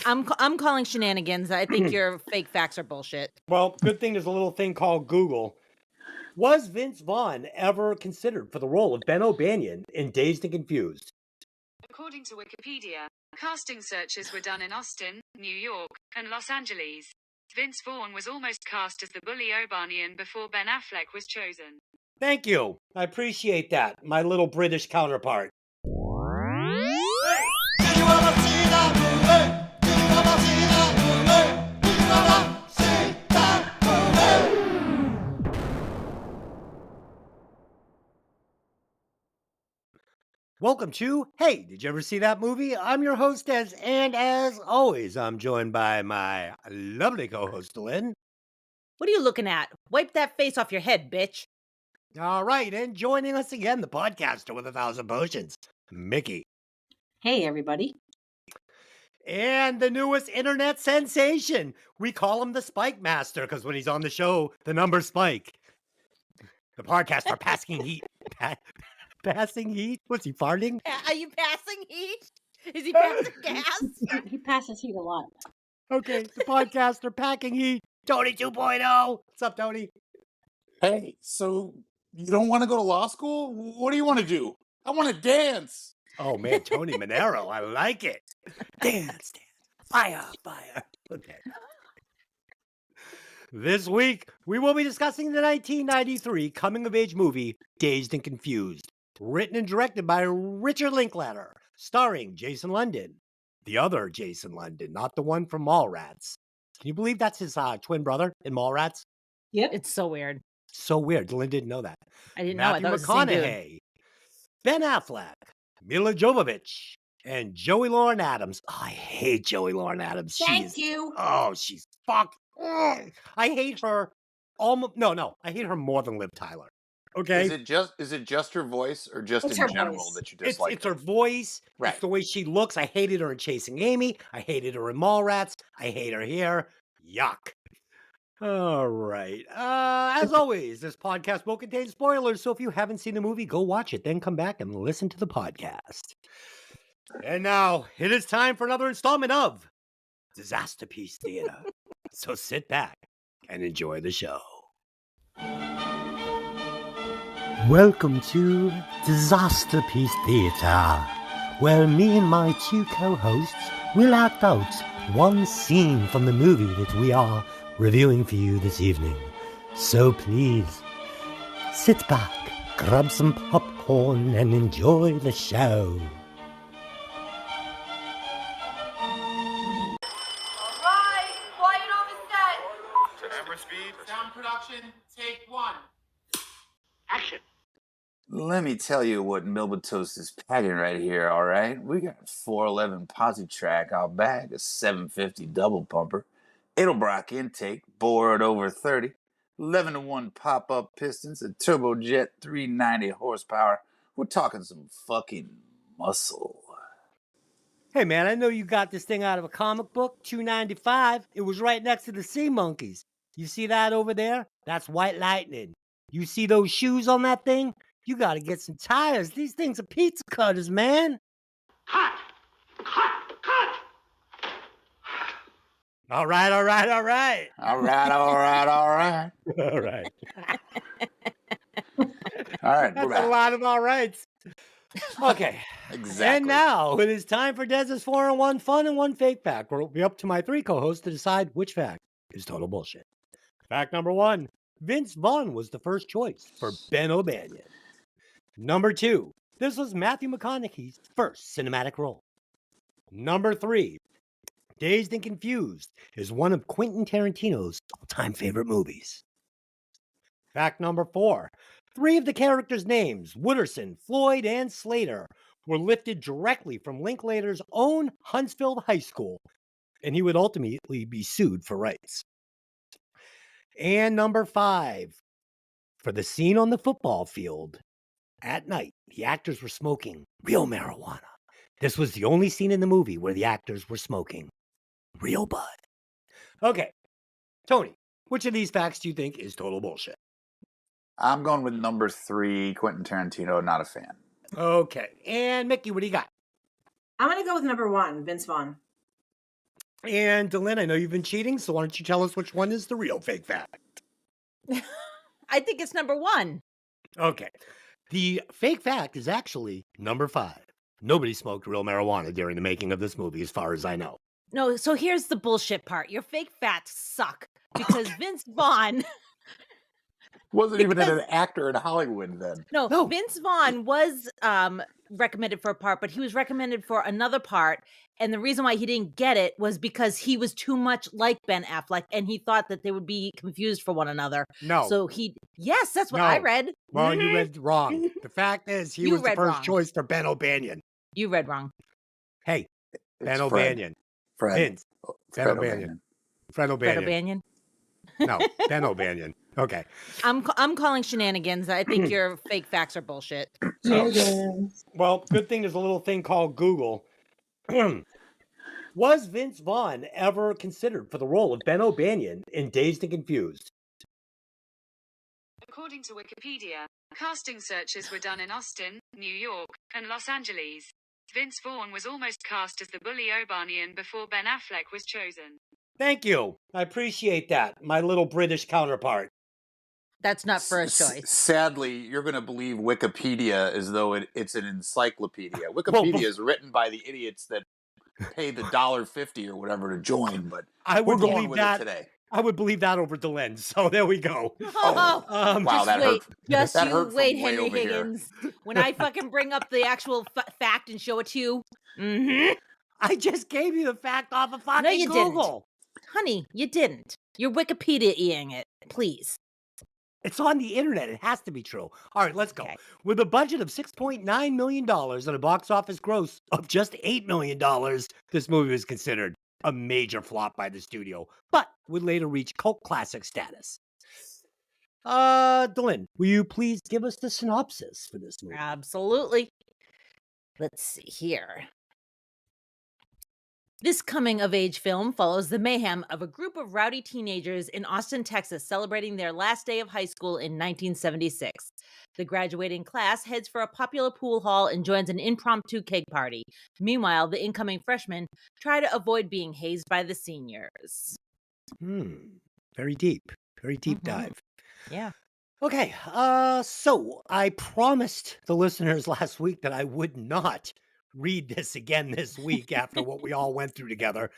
I'm calling shenanigans. I think your fake facts are bullshit. Well, good thing there's a little thing called Google. Was Vince Vaughn ever considered for the role of Ben O'Banion in Dazed and Confused? According to Wikipedia, casting searches were done in Austin, New York, and Los Angeles. Vince Vaughn was almost cast as the bully O'Banion before Ben Affleck was chosen. Thank you. I appreciate that, my little British counterpart. Welcome to Hey, did you ever see that movie? I'm your host, and as always, I'm joined by my lovely co-host, Lynn. What are you looking at? Wipe that face off your head, bitch. All right, and joining us again, the podcaster with 1,000 potions, Mikki. Hey, everybody. And the newest internet sensation. We call him the Spike Master because when he's on the show, the numbers spike. The podcaster passing heat. Passing heat? What's he farting? Are you passing heat? Is he passing gas? He passes heat a lot. Okay, the podcaster packing heat. Tony 2.0. What's up, Tony? Hey, so you don't want to go to law school? What do you want to do? I want to dance. Oh, man, Tony Monero. I like it. Dance. Fire. Okay. This week, we will be discussing the 1993 coming-of-age movie, Dazed and Confused. Written and directed by Richard Linklater, starring Jason London. The other Jason London, not the one from Mallrats. Can you believe that's his twin brother in Mallrats? Yep. It's so weird. So weird. Lynn didn't know that. I didn't know. I Matthew thought it was the same dude. McConaughey, Ben Affleck, Mila Jovovich, and Joey Lauren Adams. Oh, I hate Joey Lauren Adams. Thank you. Oh, she's fuck. Ugh. I hate her. No. I hate her more than Liv Tyler. Okay. Is it just her voice or just It's in her general voice. that you dislike? It's her voice. Right. It's the way she looks. I hated her in Chasing Amy. I hated her in Mallrats. I hate her here. Yuck. All right. As always, this podcast will contain spoilers, so if you haven't seen the movie, go watch it, then come back and listen to the podcast. And now, it is time for another installment of Disaster Piece Theater. So sit back and enjoy the show. Welcome to Disaster Piece Theater, where me and my two co-hosts will act out one scene from the movie that we are reviewing for you this evening. So please, sit back, grab some popcorn, and enjoy the show. Alright, quiet on the set. Camera speed. Sound production, take one. Action. Let me tell you what Melba Toast is packing right here, all right? We got 411 posi track out back, a 750 double pumper, Edelbrock intake, bored over 30, 11-to-1 pop-up pistons, a turbojet 390 horsepower. We're talking some fucking muscle. Hey man, I know you got this thing out of a comic book, $2.95. It was right next to the Sea Monkeys. You see that over there? That's White Lightning. You see those shoes on that thing? You gotta get some tires. These things are pizza cutters, man. Cut. All right. All right. All right. All right, That's we're a back. lot of all rights. Okay. Exactly. And now it is time for Dez's 4-in-1 fun and one fake fact, where it'll be up to my three co-hosts to decide which fact is total bullshit. Fact number 1. Vince Vaughn was the first choice for Ben O'Banion. Number 2. This was Matthew McConaughey's first cinematic role. Number 3. Dazed and Confused is one of Quentin Tarantino's all-time favorite movies. Fact number 4. 3 of the characters' names, Wooderson, Floyd, and Slater, were lifted directly from Linklater's own Huntsville High School, and he would ultimately be sued for rights. And number 5. For the scene on the football field, at night, the actors were smoking real marijuana. This was the only scene in the movie where the actors were smoking real bud. Okay, Tony, which of these facts do you think is total bullshit? I'm going with number 3, Quentin Tarantino, not a fan. Okay, and Mikki, what do you got? I'm going to go with number 1, Vince Vaughn. And Delyn, I know you've been cheating, so why don't you tell us which one is the real fake fact? I think it's number 1. Okay. The fake fact is actually number 5. Nobody smoked real marijuana during the making of this movie, as far as I know. No, so here's the bullshit part. Your fake facts suck because Vince Vaughn Wasn't even an actor in Hollywood then. No, No. Vince Vaughn was recommended for a part, but he was recommended for another part. And the reason why he didn't get it was because he was too much like Ben Affleck and he thought that they would be confused for one another. No. So yes, that's what I No. read. Well, you Mhm. read wrong. The fact is, he You was the read first wrong. choice for Ben O'Banion. You read wrong. Hey, Ben It's O'Banion. Fred. Vince. It's Ben Fred O'Banion. Fred Fred O'Banion. O'Banion. No, Ben O'Banion. Okay. I'm calling shenanigans. I think your fake facts are bullshit. Yes. Well, good thing there's a little thing called Google. Was Vince Vaughn ever considered for the role of Ben O'Banion in Dazed and Confused? According to Wikipedia, casting searches were done in Austin, New York, and Los Angeles. Vince Vaughn was almost cast as the bully O'Banian before Ben Affleck was chosen. Thank you. I appreciate that, my little British counterpart. That's not first choice. Sadly, you're going to believe Wikipedia as though it's an encyclopedia. Wikipedia is written by the idiots that pay the $1.50 or whatever to join, but I we're would going believe with that. it today. I would believe that over Delyn. So there we go. Oh, Um, wow, just that wait. hurt. Just that you hurt from wait, way Henry over here. Higgins. When I fucking bring up the actual fact and show it to you. Mm-hmm. I just gave you the fact off of fucking No, you Google. Honey, you didn't. You're Wikipedia-ing it. Please. It's on the internet. It has to be true. All right, let's go. Okay. With a budget of $6.9 million and a box office gross of just $8 million, this movie was considered a major flop by the studio, but would later reach cult classic status. Delyn, will you please give us the synopsis for this movie? Absolutely. Let's see here. This coming-of-age film follows the mayhem of a group of rowdy teenagers in Austin, Texas, celebrating their last day of high school in 1976. The graduating class heads for a popular pool hall and joins an impromptu keg party. Meanwhile, the incoming freshmen try to avoid being hazed by the seniors. Very deep dive. Yeah. Okay, so I promised the listeners last week that I would not read this again this week after what we all went through together.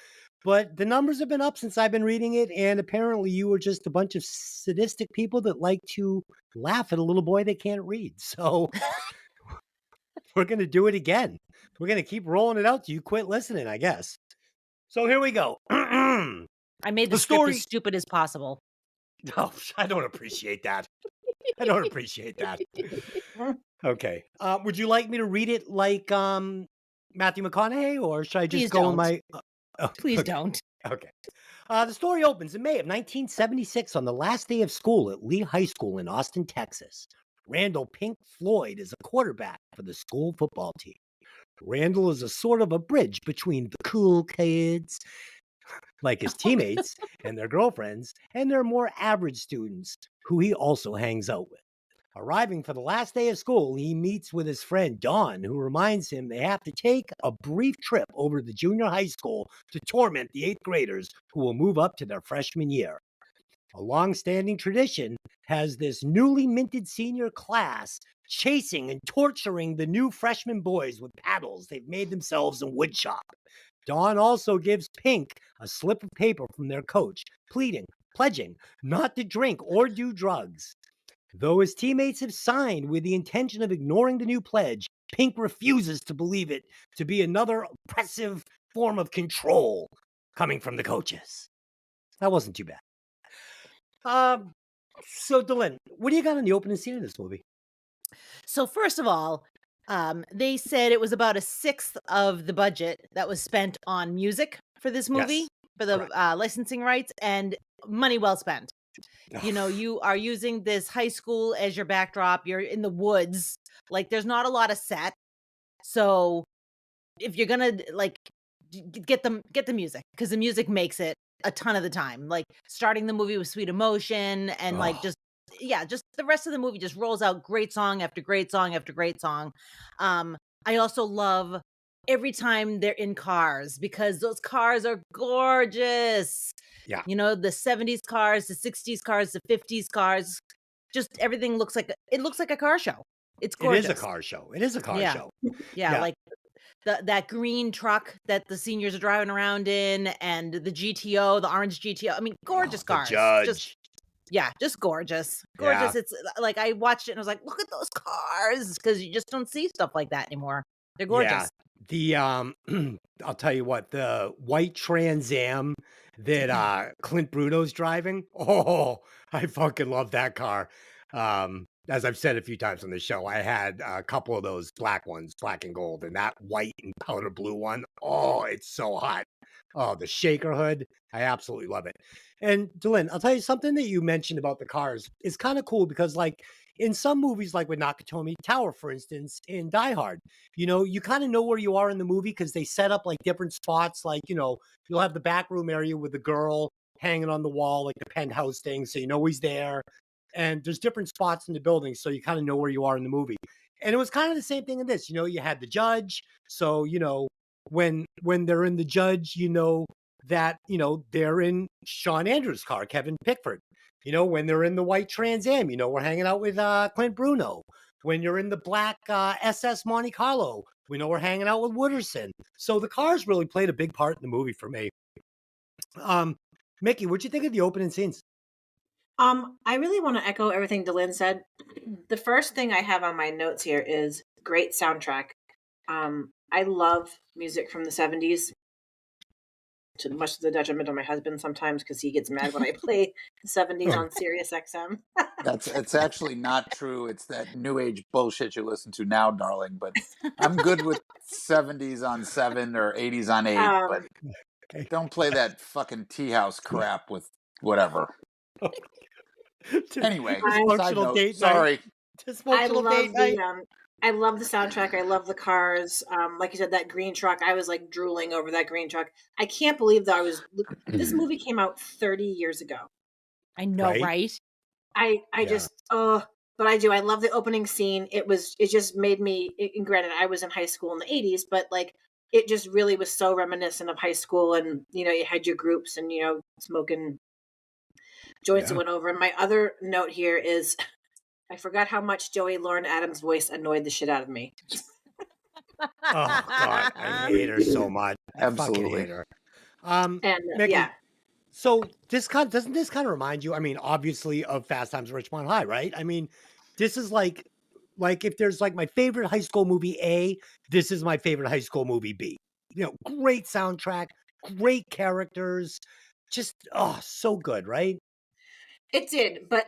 But the numbers have been up since I've been reading it, and apparently you were just a bunch of sadistic people that like to laugh at a little boy that can't read. So we're going to do it again. We're going to keep rolling it out till you quit listening, I guess. So here we go. I made the script as stupid as possible. Oh, I don't appreciate that. I don't appreciate that. Okay. Would you like me to read it like Matthew McConaughey, or should I just Please go don't. in my... Please okay. don't. Okay. The story opens in May of 1976 on the last day of school at Lee High School in Austin, Texas. Randall Pink Floyd is a quarterback for the school football team. Randall is a sort of a bridge between the cool kids, like his teammates and their girlfriends, and their more average students, who he also hangs out with. Arriving for the last day of school, he meets with his friend Don, who reminds him they have to take a brief trip over to the junior high school to torment the 8th graders who will move up to their freshman year. A long-standing tradition has this newly minted senior class chasing and torturing the new freshman boys with paddles they've made themselves in woodshop. Don also gives Pink a slip of paper from their coach, pledging not to drink or do drugs. Though his teammates have signed with the intention of ignoring the new pledge, Pink refuses to believe it to be another oppressive form of control coming from the coaches. That wasn't too bad. So Delyn, what do you got on the opening scene of this movie? So first of all, they said it was about a sixth of the budget that was spent on music for this movie, Yes, for the correct. licensing rights, and money well spent. You know, you are using this high school as your backdrop. You're in the woods. Like, there's not a lot of set. So if you're gonna like get the music, because the music makes it a ton of the time. Like, starting the movie with Sweet Emotion, and like just the rest of the movie just rolls out great song after great song after great song. I also love every time they're in cars because those cars are gorgeous. Yeah. You know, the 70s cars, the 60s cars, the 50s cars, just everything looks like a car show. It's It is gorgeous. a car show. It is a car Yeah. show. Yeah, like that green truck that the seniors are driving around in, and the GTO, the orange GTO. I mean, gorgeous The cars. Judge. Just gorgeous. Yeah. Gorgeous. It's like I watched it and I was like, look at those cars, because you just don't see stuff like that anymore. They're gorgeous. Yeah. The I'll tell you what, the white Trans Am that Clint Bruno's driving. Oh, I fucking love that car. As I've said a few times on the show, I had a couple of those black ones, black and gold, and that white and powder blue one. Oh, it's so hot. Oh, the shaker hood. I absolutely love it. And Dylan, I'll tell you something that you mentioned about the cars is kind of cool because, like, in some movies, like with Nakatomi Tower, for instance, in Die Hard, you know, you kind of know where you are in the movie because they set up like different spots. Like, you know, you'll have the back room area with the girl hanging on the wall, like the penthouse thing. So you know he's there. And there's different spots in the building. So you kind of know where you are in the movie. And it was kind of the same thing in this. You know, you had the judge. So, you know, when they're in the judge, you know that, you know, they're in Sean Andrews' car, Kevin Pickford. You know, when they're in the white Trans Am, you know, we're hanging out with Clint Bruno. When you're in the black SS Monte Carlo, we know we're hanging out with Wooderson. So the cars really played a big part in the movie for me. Mikki, what'd you think of the opening scenes? I really want to echo everything Dylan said. The first thing I have on my notes here is great soundtrack. I love music from the 70s, to much to the detriment of my husband sometimes because he gets mad when I play the 70s on Sirius XM. It's actually not true. It's that new age bullshit you listen to now, darling. But I'm good with 70s on 7 or 80s on 8. But don't play that fucking tea house crap with whatever. Anyway, Dysfunctional Date Night. Sorry. Dysfunctional Date Night. I love the soundtrack. I love the cars. Like you said, that green truck. I was like drooling over that green truck. I can't believe that this movie came out 30 years ago. I know, right? But I do. I love the opening scene. It just made me, and granted, I was in high school in the 80s, but like, it just really was so reminiscent of high school. And, you know, you had your groups and, you know, smoking joints that went over. And my other note here is, I forgot how much Joey Lauren Adams' voice annoyed the shit out of me. Oh God, I hate her so much. Absolutely. I fucking hate her. Mikki, so doesn't this kind of remind you? I mean, obviously of Fast Times at Ridgemont High, right? I mean, this is like if there's like my favorite high school movie A, this is my favorite high school movie B. You know, great soundtrack, great characters, just so good, right? It did, but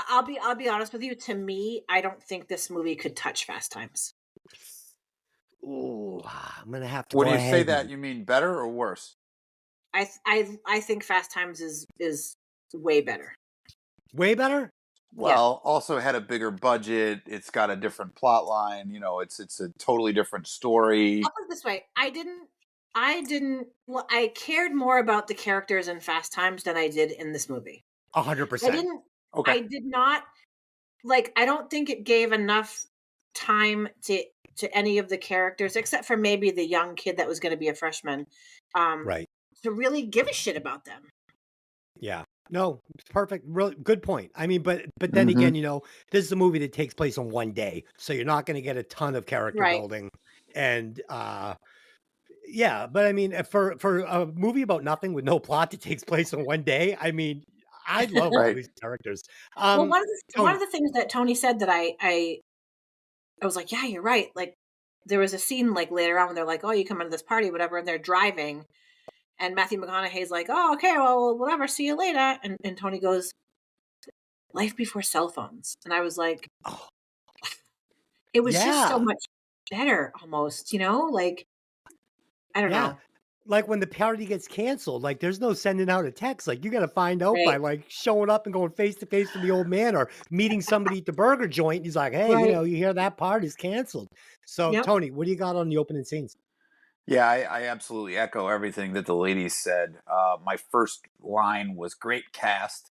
I'll be honest with you. To me, I don't think this movie could touch Fast Times. Oh, I'm gonna have to. When you say that, you mean better or worse? I think Fast Times is way better. Way better? Well, also had a bigger budget. It's got a different plot line. You know, it's a totally different story. I'll put it this way: I cared more about the characters in Fast Times than I did in this movie. 100%. Okay. I did not like. I don't think it gave enough time to any of the characters, except for maybe the young kid that was going to be a freshman. Right. To really give a shit about them. Yeah. No, it's perfect. Really good point. I mean, but then again, you know, this is a movie that takes place on one day, so you're not going to get a ton of character building. And yeah, but I mean, for a movie about nothing with no plot that takes place on one day, I mean, I love all these characters. Well, one of the things that Tony said that I was like, yeah, you're right. Like, there was a scene like later on when they're like, oh, you come into this party, whatever, and they're driving. And Matthew McConaughey's like, oh, okay, well, whatever, see you later. And Tony goes, life before cell phones. And I was like, oh, it was just so much better almost, you know? Like, I don't know. Like when the party gets canceled, like there's no sending out a text. Like you got to find out by like showing up and going face to face with the old man or meeting somebody at the burger joint. And he's like, hey, you know, you hear that party's canceled. So Tony, what do you got on the opening scenes? Yeah, I absolutely echo everything that the ladies said. My first line was great cast,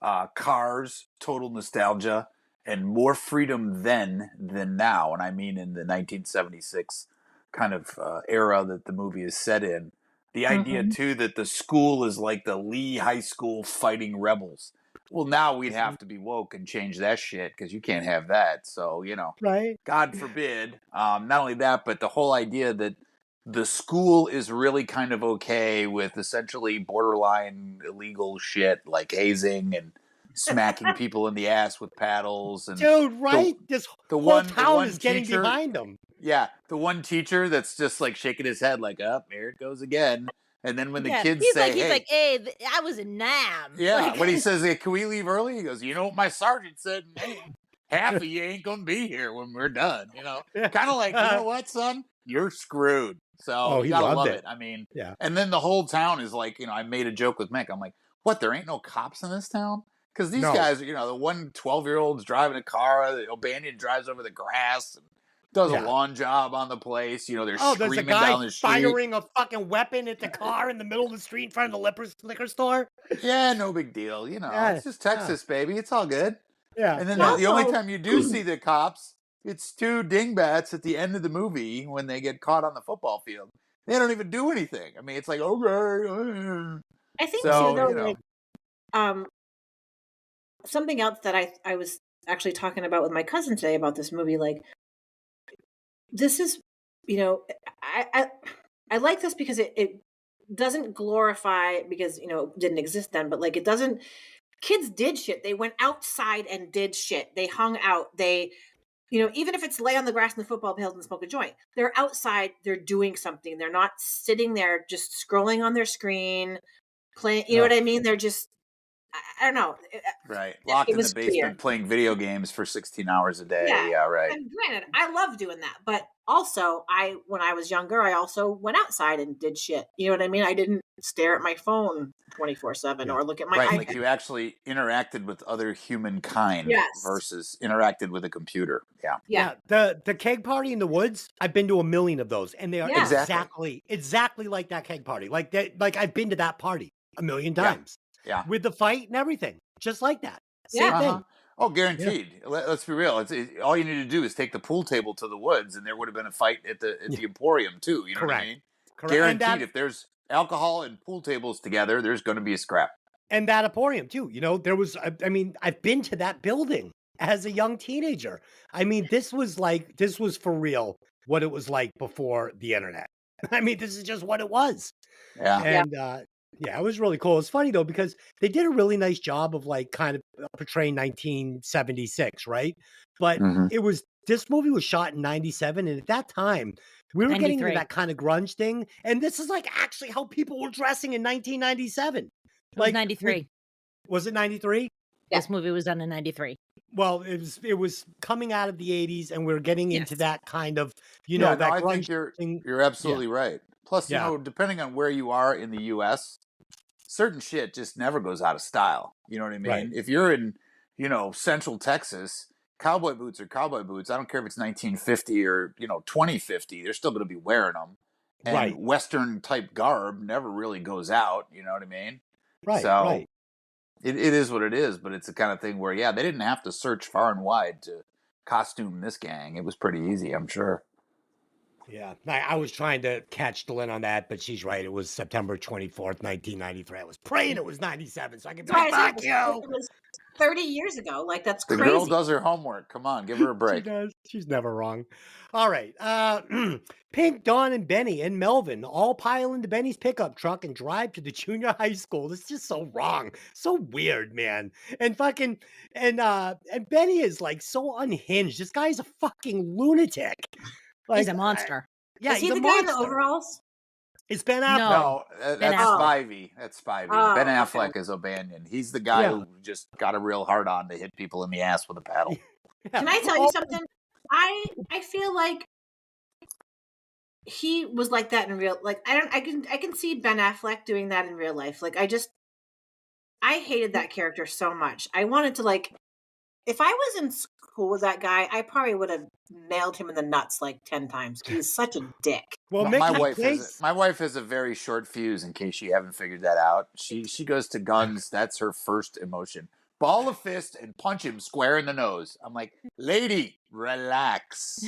cars, total nostalgia, and more freedom then than now. And I mean in the 1976 kind of era that the movie is set in. The idea too that the school is like the Lee High School Fighting Rebels. Well, now we'd have to be woke and change that shit because you can't have that. So, Right. God forbid. Not only that, but the whole idea that the school is really kind of okay with essentially borderline illegal shit like hazing and smacking people in the ass with paddles. And Dude, right? This the whole one town is getting teacher- behind them. Yeah, the one teacher that's just like shaking his head like, up, here it goes again. And then when the kids he's say, like, hey, I was in Nam. yeah, Like, when he says, hey, can we leave early? He goes, you know what my sergeant said? Hey, half of you ain't going to be here when we're done. Kind of like, you know what, son? You're screwed. So he you got to loved love it. it. I mean, Yeah. And then the whole town is like, I made a joke with Mick. I'm like, what, there ain't no cops in this town? Because these guys, the one 12-year-old's driving a car, the O'Banion drives over the grass and does a lawn job on the place. They're there's screaming a guy down the street. firing a fucking weapon at the car in the middle of the street in front of the liquor store. Yeah, no big deal. It's just Texas, baby. It's all good. Yeah. And then yeah. the only time you do see the cops, it's two dingbats at the end of the movie when they get caught on the football field. They don't even do anything. I mean, it's like, okay. I think So, too, though, like, something else that I was actually talking about with my cousin today about this movie, like, this is, I like this because it doesn't glorify, because, it didn't exist then, but like, it doesn't, kids did shit. They went outside and did shit. They hung out. They, even if it's lay on the grass in the football field and smoke a joint, they're outside, they're doing something. They're not sitting there just scrolling on their screen, playing, you know what I mean? They're just, I don't know. Right. Locked in the basement clear. playing video games for 16 hours a day. Yeah, right. And granted, I love doing that. But also, when I was younger, I also went outside and did shit. You know what I mean? I didn't stare at my phone 24/7 or look at my iPad. Like you actually interacted with other humankind versus interacted with a computer. Yeah. The keg party in the woods, I've been to a million of those, and they are exactly like that keg party. Like I've been to that party a million times. Yeah. With the fight and everything. Just like that. Same thing. Oh, guaranteed. Let's be real. All you need to do is take the pool table to the woods, and there would have been a fight at the Emporium too. You know what I mean? Correct. Guaranteed. If there's alcohol and pool tables together, there's going to be a scrap. And that Emporium too. There was. I mean, I've been to that building as a young teenager. I mean, this was for real. What it was like before the internet. I mean, this is just what it was. Yeah. And it was really cool. It's funny though, because they did a really nice job of like kind of portraying 1976, right? But this movie was shot in 97. And at that time, we were getting into that kind of grunge thing. And this is like actually how people were dressing in 1997. It was 93. Was it 93? This movie was done in 93. Well, it was coming out of the 80s, and we're getting into that kind of, that I grunge think thing. you're absolutely right. Plus, depending on where you are in the U.S., certain shit just never goes out of style. You know what I mean? Right. If you're in, Central Texas, cowboy boots are cowboy boots. I don't care if it's 1950 or, 2050. They're still going to be wearing them. And Western type garb never really goes out. You know what I mean? Right. So it is what it is. But it's the kind of thing where, they didn't have to search far and wide to costume this gang. It was pretty easy, I'm sure. Yeah, I was trying to catch Lynn on that, but she's right. It was September 24th, 1993. I was praying it was 97, so I could be like, fuck you. It was 30 years ago. Like, that's crazy. The girl does her homework. Come on, give her a break. She does. She's never wrong. All right. Pink, Dawn, and Benny and Melvin all pile into Benny's pickup truck and drive to the junior high school. This is just so wrong. So weird, man. And and Benny is like so unhinged. This guy's a fucking lunatic. Like, he's a monster. Is he the guy in the overalls? It's Ben Affleck. No, that's Spivey. That's Spivey. Ben Affleck is O'Banion. He's the guy who just got a real hard on to hit people in the ass with a paddle. Can I tell you something? I feel like he was like that in real. Like I can see Ben Affleck doing that in real life. Like I hated that character so much. I wanted to like. If I was in school with that guy, I probably would have nailed him in the nuts like 10 times. He's such a dick. Well, my wife has a very short fuse. In case you haven't figured that out, she goes to guns. That's her first emotion. ball a fist and punch him square in the nose. I'm like, lady, relax.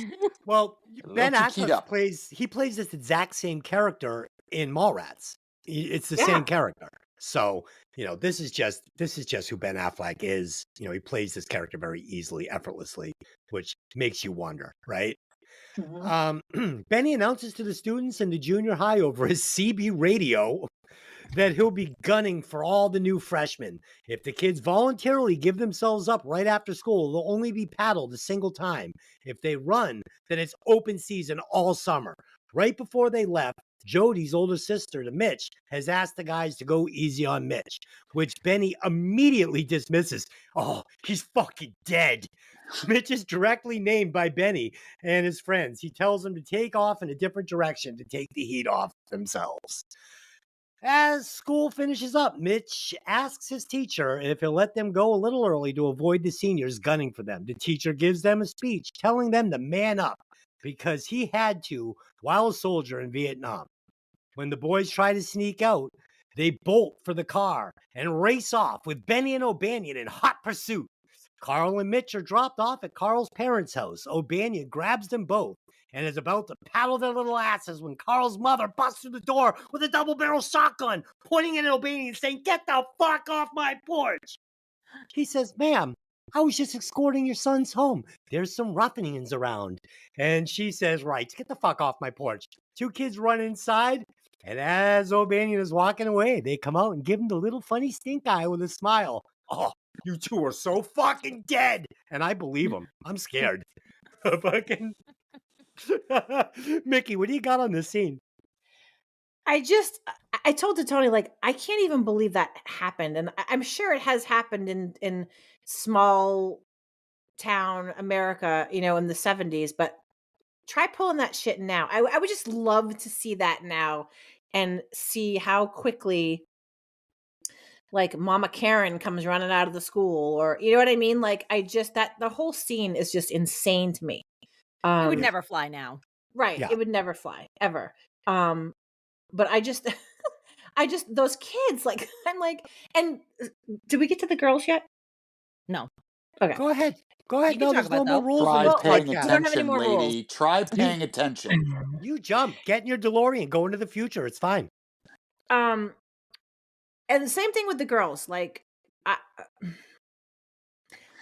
Well, Ben Look, keyed Affleck up. plays this exact same character in Mallrats. It's the Yeah. same character. So, this is just who Ben Affleck is. He plays this character very easily, effortlessly, which makes you wonder, right? Benny announces to the students in the junior high over his CB radio that he'll be gunning for all the new freshmen. If the kids voluntarily give themselves up right after school, they'll only be paddled a single time. If they run, then it's open season all summer. Right before they left, Jody's older sister, to Mitch, has asked the guys to go easy on Mitch, which Benny immediately dismisses. Oh, he's fucking dead. Mitch is directly named by Benny and his friends. He tells them to take off in a different direction to take the heat off themselves. As school finishes up, Mitch asks his teacher if he'll let them go a little early to avoid the seniors gunning for them. The teacher gives them a speech telling them to man up because he had to while a soldier in Vietnam. When the boys try to sneak out, they bolt for the car and race off with Benny and O'Banion in hot pursuit. Carl and Mitch are dropped off at Carl's parents' house. O'Banion grabs them both and is about to paddle their little asses when Carl's mother busts through the door with a double-barrel shotgun, pointing at O'Banion and saying, "Get the fuck off my porch!" He says, "Ma'am, I was just escorting your sons home. There's some ruffians around." And she says, "Right, get the fuck off my porch." Two kids run inside, and as O'Banion is walking away, they come out and give him the little funny stink eye with a smile. Oh, you two are so fucking dead. And I believe him. I'm scared. Fucking Mikki, what do you got on this scene? I told to Tony, like, I can't even believe that happened. And I'm sure it has happened in small town America, in the 70s, but try pulling that shit now. I would just love to see that now and see how quickly, like, Mama Karen comes running out of the school, or you know what I mean? Like, the whole scene is just insane to me. It would never fly now. Right. Yeah. It would never fly ever. But I just those kids, like, I'm like, and did we get to the girls yet? No. Okay. Go ahead. Go ahead. You can No, talk there's no about more that. rules. Try in this paying podcast. we don't have any attention, more rules. lady. Try paying attention. You jump, get in your DeLorean, go into the future. It's fine. And the same thing with the girls. Like,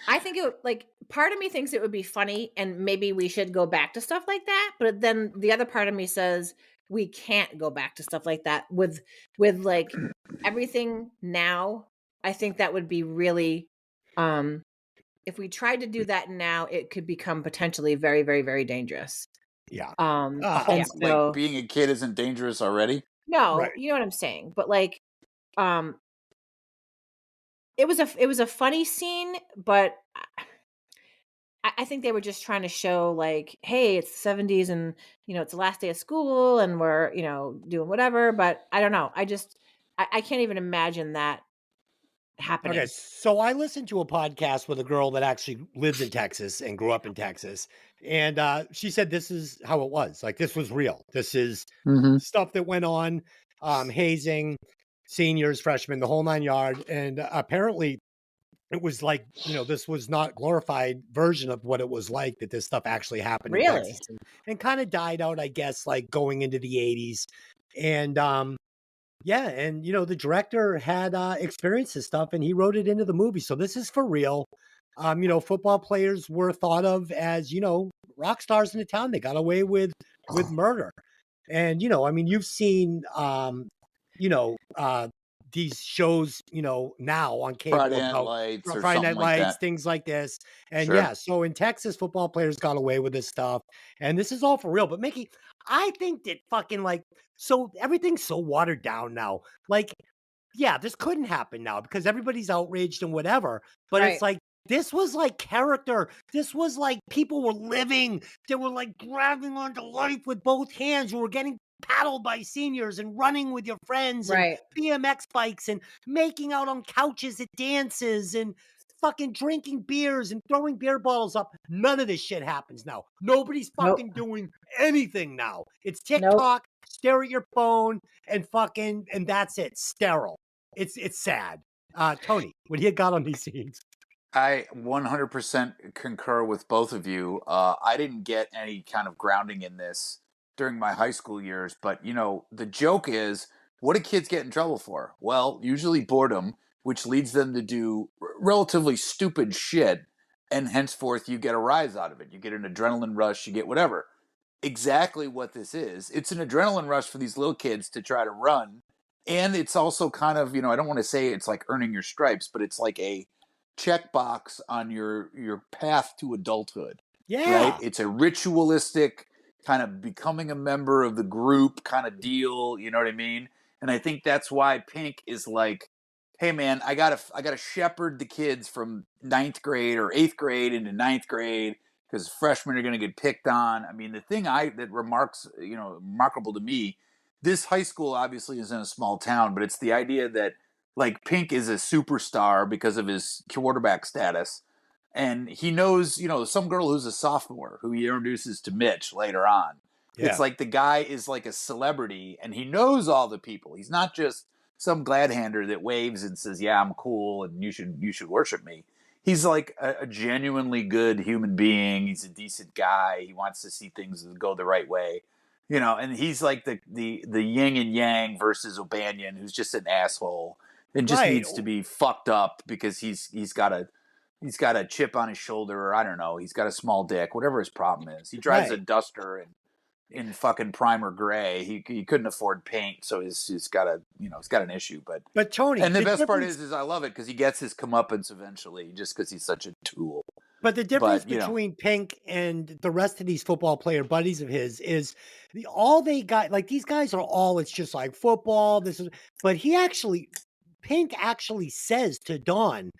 I think it like part of me thinks it would be funny and maybe we should go back to stuff like that. But then the other part of me says we can't go back to stuff like that with like everything now. I think that would be really, if we tried to do that now, it could become potentially very, very, very dangerous. Yeah. And Like so, being a kid isn't dangerous already. no, Right. you know what I'm saying? But like, it was a funny scene, but I think they were just trying to show like, hey, it's the 70s and it's the last day of school and we're doing whatever. But I don't know. I can't even imagine that happening. Okay, so I listened to a podcast with a girl that actually lives in Texas and grew up in Texas, and she said this is how it was. Like, this was real. This is stuff that went on, hazing, seniors, freshmen, the whole 9 yards, and apparently it was like, this was not glorified version of what it was like, that this stuff actually happened in Really? Texas, and kind of died out, I guess, like going into the 80s, and yeah, and the director had experienced this stuff, and he wrote it into the movie. So this is for real. Football players were thought of as rock stars in the town. They got away with murder, and you've seen these shows now on cable Friday Night about Lights or Friday something Night like Lights, that. things like this, and Sure. yeah. So in Texas, football players got away with this stuff, and this is all for real. But Mikki, I think that fucking so everything's so watered down now. Like, yeah, this couldn't happen now because everybody's outraged and whatever. But it's like, this was like character. This was like people were living. They were like grabbing onto life with both hands. You were getting paddled by seniors and running with your friends and BMX bikes and making out on couches at dances and fucking drinking beers and throwing beer bottles up. None of this shit happens now. Nobody's fucking doing anything now. It's TikTok, stare at your phone, and that's it. Sterile. It's sad. Tony, what do you got on these scenes? I 100% concur with both of you. I didn't get any kind of grounding in this during my high school years, but the joke is, what do kids get in trouble for? Well, usually boredom, which leads them to do relatively stupid shit, and henceforth you get a rise out of it. You get an adrenaline rush, you get whatever. Exactly what this is. It's an adrenaline rush for these little kids to try to run, and it's also kind of, I don't want to say it's like earning your stripes, but it's like a checkbox on your path to adulthood. Yeah. Right? It's a ritualistic kind of becoming a member of the group kind of deal, you know what I mean? And I think that's why Pink is like, hey man, I gotta shepherd the kids from 9th grade or 8th grade into 9th grade because freshmen are gonna get picked on. I mean, the thing remarkable to me, this high school obviously is in a small town, but it's the idea that like Pink is a superstar because of his quarterback status. And he knows, some girl who's a sophomore who he introduces to Mitch later on. Yeah. It's like the guy is like a celebrity and he knows all the people. He's not just some glad-hander that waves and says, yeah, I'm cool and you should worship me. He's like a genuinely good human being. He's a decent guy. He wants to see things go the right way. And he's like the yin and yang versus O'Banion, who's just an asshole and just needs to be fucked up because he's got a chip on his shoulder, or I don't know, he's got a small dick, whatever his problem is. He drives a Duster in fucking primer gray. He couldn't afford paint, so he's got an issue. But Tony, and the best part is I love it because he gets his comeuppance eventually, just because he's such a tool. But the difference between Pink and the rest of these football player buddies of his is all they got, like these guys are all, it's just like football. But Pink actually says to Dawn,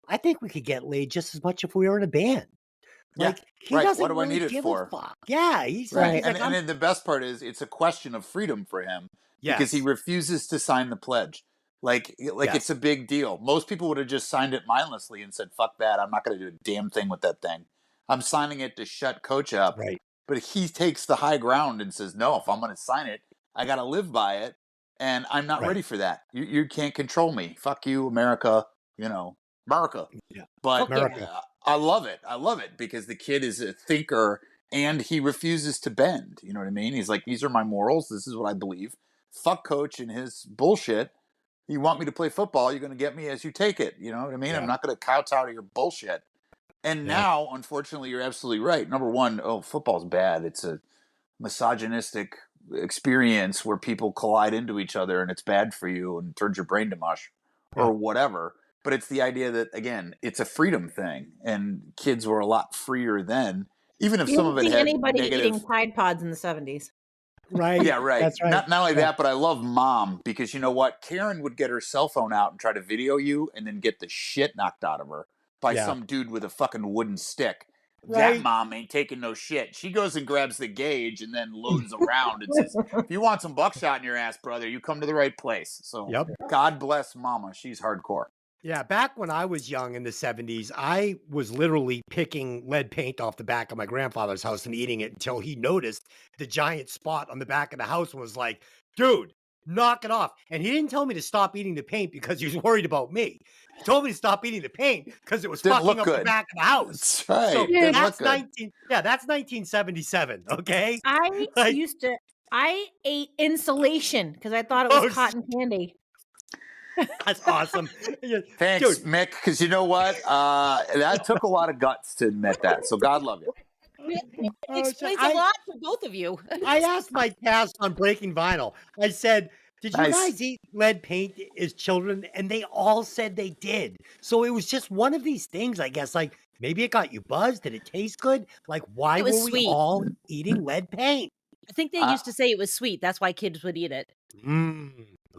I think we could get laid just as much if we were in a band. Like, he doesn't what do really I need it give for? a fuck. Yeah, he's right. like, and the best part is it's a question of freedom for him because he refuses to sign the pledge. Like it's a big deal. Most people would have just signed it mindlessly and said, fuck that. I'm not going to do a damn thing with that thing. I'm signing it to shut Coach up. Right. But he takes the high ground and says, no, if I'm going to sign it, I got to live by it. And I'm not ready for that. You can't control me. Fuck you, America. America. Yeah. But America. I love it. I love it because the kid is a thinker and he refuses to bend. You know what I mean? He's like, these are my morals. This is what I believe. Fuck Coach and his bullshit. You want me to play football, you're going to get me as you take it. You know what I mean? Yeah. I'm not going to kowtow to your bullshit. And now, unfortunately, you're absolutely right. Number one, football's bad. It's a misogynistic experience where people collide into each other and it's bad for you and turns your brain to mush or whatever. But it's the idea that, again, it's a freedom thing and kids were a lot freer then, even if some of it had anybody negative... eating Tide Pods in the 70s. Right. Yeah, right. That's right. Not only that, but I love Mom because you know what? Karen would get her cell phone out and try to video you and then get the shit knocked out of her by some dude with a fucking wooden stick. Right. That mom ain't taking no shit. She goes and grabs the gauge and then loads around and says, if you want some buckshot in your ass, brother, you come to the right place. So God bless Mama. She's hardcore. Yeah, back when I was young in the 70s, I was literally picking lead paint off the back of my grandfather's house and eating it until he noticed the giant spot on the back of the house and was like, dude, knock it off. And he didn't tell me to stop eating the paint because he was worried about me. He told me to stop eating the paint because it was fucking up the back of the house. That's right. So that's 1977, okay? I ate insulation because I thought it was cotton candy. That's awesome. Thanks, dude. Mick, because you know what? That took a lot of guts to admit that. So God love you. It explains a lot for both of you. I asked my cast on Breaking Vinyl. I said, did you guys eat lead paint as children? And they all said they did. So it was just one of these things, I guess. Like, maybe it got you buzzed. Did it taste good? Like, why were we all eating lead paint? I think they used to say it was sweet. That's why kids would eat it.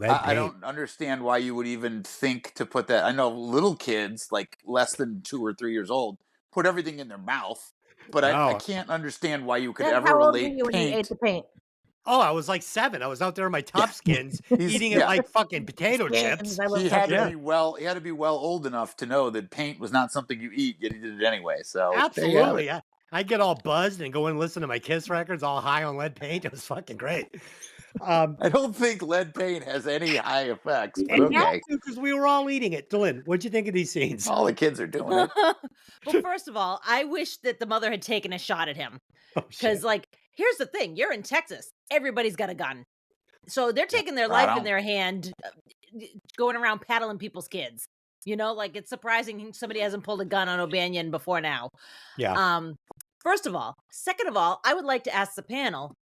I don't understand why you would even think to put that. I know little kids, like less than 2 or 3 years old, put everything in their mouth. But I can't understand why you could ever relate paint. When you ate the paint? Oh, I was like 7. I was out there in my top skins eating it like fucking potato chips. He had to be well old enough to know that paint was not something you eat, yet he did it anyway. So absolutely. I get all buzzed and go and listen to my Kiss records all high on lead paint. It was fucking great. I don't think lead paint has any high effects, but And okay. because we were all eating it. Dylan, what'd you think of these scenes? All the kids are doing it. Well, first of all, I wish that the mother had taken a shot at him. Oh, Because, shit. like, here's the thing. You're in Texas. Everybody's got a gun. So they're taking their Right life in on. their hand, going around paddling people's kids. You know, like, it's surprising somebody hasn't pulled a gun on O'Banion before now. Yeah. First of all. Second of all, I would like to ask the panel,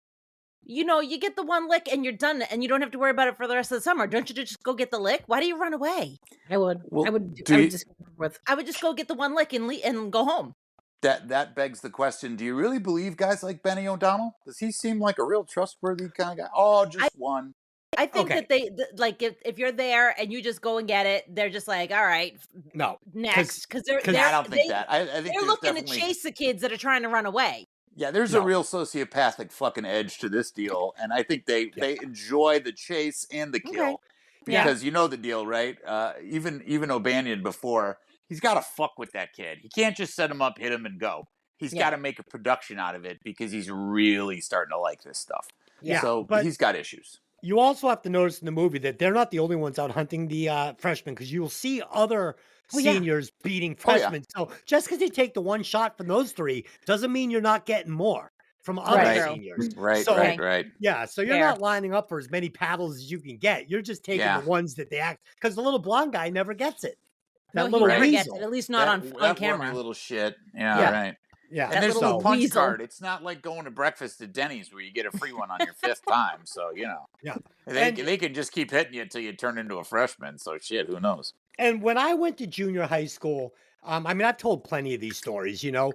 you know, you get the one lick and you're done and you don't have to worry about it for the rest of the summer. Don't you just go get the lick? Why do you run away? I would. Well, I would. do I would you- just with. I would just go get the one lick and go home. That begs the question: do you really believe guys like Benny O'Donnell? Does he seem like a real trustworthy kind of guy? Oh, just one. I think Okay. that like if you're there and you just go and get it, they're just like, all right, No. next, because I don't think that. I think they're there's looking definitely, to chase the kids that are trying to run away. Yeah, there's a real sociopathic fucking edge to this deal, and I think they enjoy the chase and the kill. Okay. Because you know the deal, right? Even O'Banion before, he's got to fuck with that kid. He can't just set him up, hit him, and go. He's got to make a production out of it because he's really starting to like this stuff. Yeah, so but he's got issues. You also have to notice in the movie that they're not the only ones out hunting the freshmen, because you will see other seniors beating freshmen. So just because you take the one shot from those three doesn't mean you're not getting more from other seniors. Right, So, right. Yeah, so you're not lining up for as many paddles as you can get. You're just taking the ones that they act, because the little blonde guy never gets it. That little he never gets weasel. it, at least not on that camera. wormy little shit. Yeah, right. Yeah, and there's no punch weasel. card. It's not like going to breakfast at Denny's where you get a free one on your fifth time. So they can just keep hitting you until you turn into a freshman. So shit, who knows? And when I went to junior high school, I mean, I've told plenty of these stories. You know,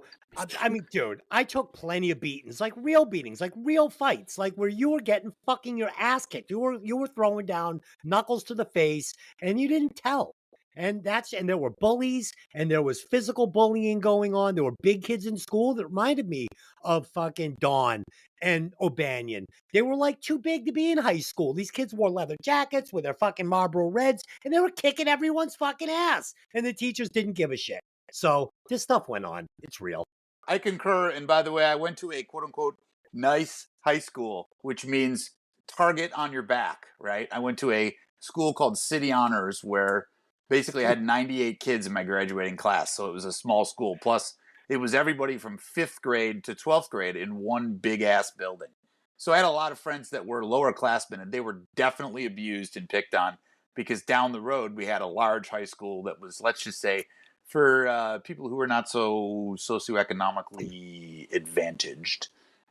I mean, dude, I took plenty of beatings, like real fights, like where you were getting fucking your ass kicked. You were throwing down knuckles to the face, and you didn't tell. And there were bullies, and there was physical bullying going on. There were big kids in school that reminded me of fucking Dawn and O'Banion. They were like too big to be in high school. These kids wore leather jackets with their fucking Marlboro Reds, and they were kicking everyone's fucking ass. And the teachers didn't give a shit. So this stuff went on. It's real. I concur. And by the way, I went to a quote unquote nice high school, which means target on your back, right? I went to a school called City Honors where basically I had 98 kids in my graduating class. So it was a small school. Plus it was everybody from 5th grade to 12th grade in one big ass building. So I had a lot of friends that were lower classmen, and they were definitely abused and picked on because down the road we had a large high school that was, let's just say, for people who were not so socioeconomically advantaged.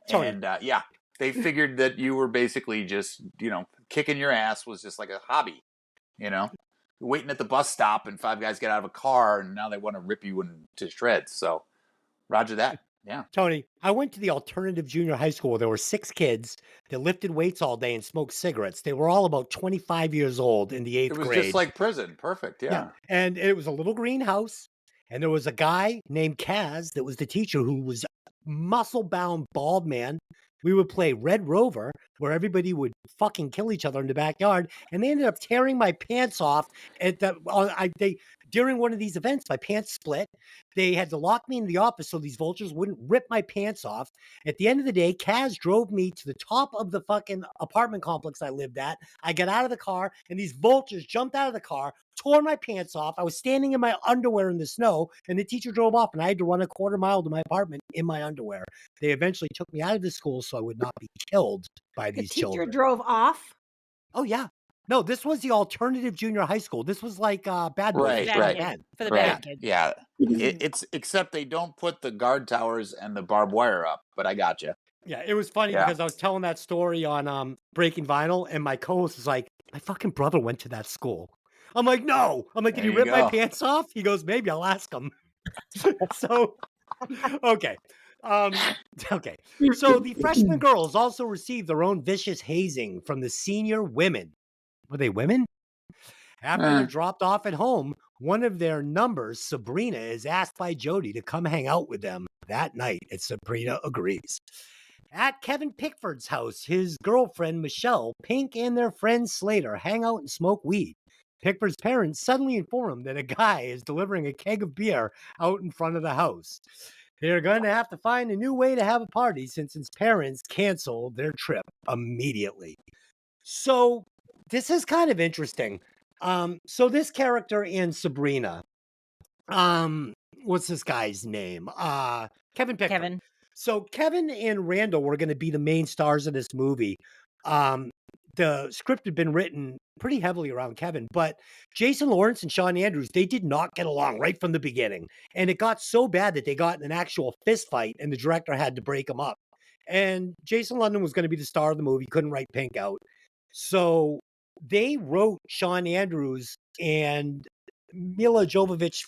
Tony. And they figured that you were basically just, kicking your ass was just like a hobby, waiting at the bus stop and 5 guys get out of a car and now they want to rip you into shreds. So roger that. Yeah. Tony, I went to the alternative junior high school where there were 6 kids that lifted weights all day and smoked cigarettes. They were all about 25 years old in the 8th grade. It was just like prison. Perfect. Yeah. And it was a little greenhouse. And there was a guy named Kaz that was the teacher, who was muscle-bound, bald man. We would play Red Rover, where everybody would fucking kill each other in the backyard. And they ended up tearing my pants off. During one of these events, my pants split. They had to lock me in the office so these vultures wouldn't rip my pants off. At the end of the day, Kaz drove me to the top of the fucking apartment complex I lived at. I got out of the car, and these vultures jumped out of the car, tore my pants off. I was standing in my underwear in the snow, and the teacher drove off, and I had to run a quarter mile to my apartment in my underwear. They eventually took me out of the school so I would not be killed by these children. The teacher drove off? Oh, yeah. No, this was the alternative junior high school. This was like Bad Boys. Right. For the bad kids. Yeah. It's except they don't put the guard towers and the barbed wire up, but I got you. Yeah, it was funny because I was telling that story on Breaking Vinyl, and my co-host was like, my fucking brother went to that school. I'm like, no. I'm like, did he rip my pants off? He goes, maybe, I'll ask him. So, okay. Okay. So the freshman girls also received their own vicious hazing from the senior women. Were they women? After they're dropped off at home, one of their numbers, Sabrina, is asked by Jody to come hang out with them that night, and Sabrina agrees. At Kevin Pickford's house, his girlfriend, Michelle, Pink, and their friend Slater hang out and smoke weed. Pickford's parents suddenly inform him that a guy is delivering a keg of beer out in front of the house. They're going to have to find a new way to have a party since his parents canceled their trip immediately. So this is kind of interesting. So this character in Sabrina, um, what's this guy's name? Kevin Pickford. Kevin. So Kevin and Randall were going to be the main stars of this movie. The script had been written pretty heavily around Kevin, but Jason Lawrence and Shawn Andrews, they did not get along right from the beginning. And it got so bad that they got in an actual fist fight and the director had to break them up. And Jason London was going to be the star of the movie, couldn't write Pink out. So they wrote Shawn Andrews and Mila Jovovich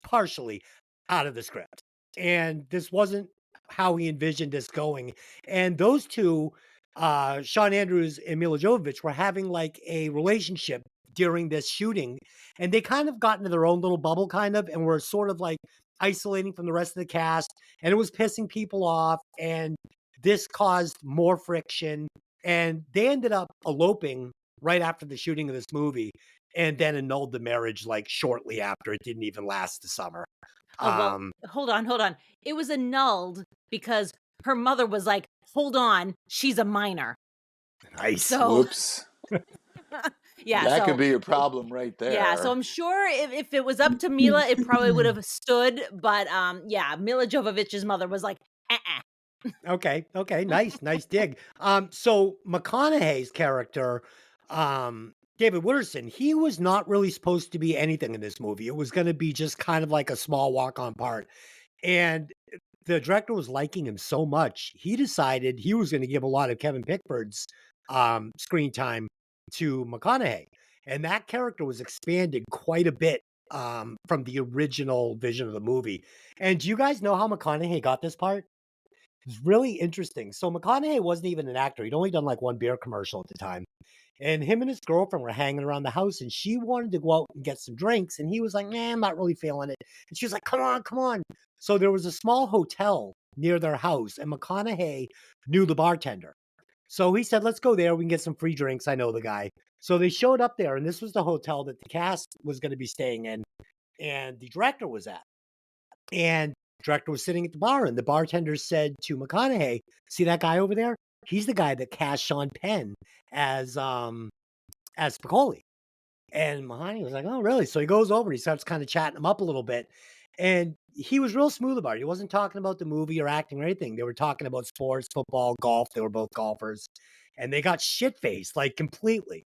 partially out of the script. And this wasn't how he envisioned this going. And those two, Shawn Andrews and Mila Jovovich, were having like a relationship during this shooting. And they kind of got into their own little bubble, kind of, and were sort of like isolating from the rest of the cast. And it was pissing people off. And this caused more friction. And they ended up eloping right after the shooting of this movie and then annulled the marriage like shortly after. It didn't even last the summer. Oh, well, hold on. It was annulled because her mother was like, hold on, she's a minor. Nice. So, Whoops. yeah. That so, could be a problem right there. Yeah, so I'm sure if it was up to Mila, it probably would have stood. But yeah, Mila Jovovich's mother was like, Okay. Nice dig. So McConaughey's character, David Wooderson, he was not really supposed to be anything in this movie. It was going to be just kind of like a small walk-on part. And the director was liking him so much, he decided he was going to give a lot of Kevin Pickford's screen time to McConaughey. And that character was expanded quite a bit from the original vision of the movie. And do you guys know how McConaughey got this part? It's really interesting. So McConaughey wasn't even an actor. He'd only done like one beer commercial at the time. And him and his girlfriend were hanging around the house and she wanted to go out and get some drinks. And he was like, nah, I'm not really feeling it. And she was like, come on. So there was a small hotel near their house and McConaughey knew the bartender. So he said, let's go there. We can get some free drinks. I know the guy. So they showed up there and this was the hotel that the cast was going to be staying in and the director was at. And the director was sitting at the bar and the bartender said to McConaughey, see that guy over there? He's the guy that cast Sean Penn as Spicoli. And McConaughey was like, oh, really? So he goes over and he starts kind of chatting him up a little bit. And he was real smooth about it. He wasn't talking about the movie or acting or anything. They were talking about sports, football, golf. They were both golfers. And they got shit-faced, like completely.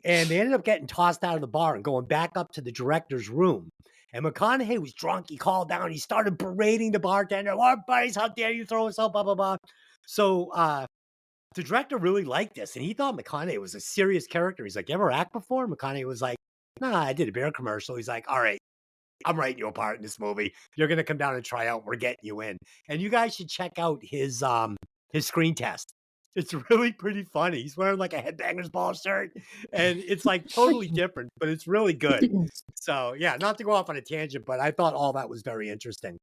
And they ended up getting tossed out of the bar and going back up to the director's room. And McConaughey was drunk. He called down. He started berating the bartender. What, buddies? How dare you throw us out? Blah, blah, blah. So the director really liked this. And he thought McConaughey was a serious character. He's like, you ever act before? McConaughey was like, nah, I did a beer commercial. He's like, all right, I'm writing you a part in this movie. You're going to come down and try out. We're getting you in. And you guys should check out his screen test. It's really pretty funny. He's wearing like a Headbangers Ball shirt and it's like totally different, but it's really good. So yeah, not to go off on a tangent, but I thought all that was very interesting.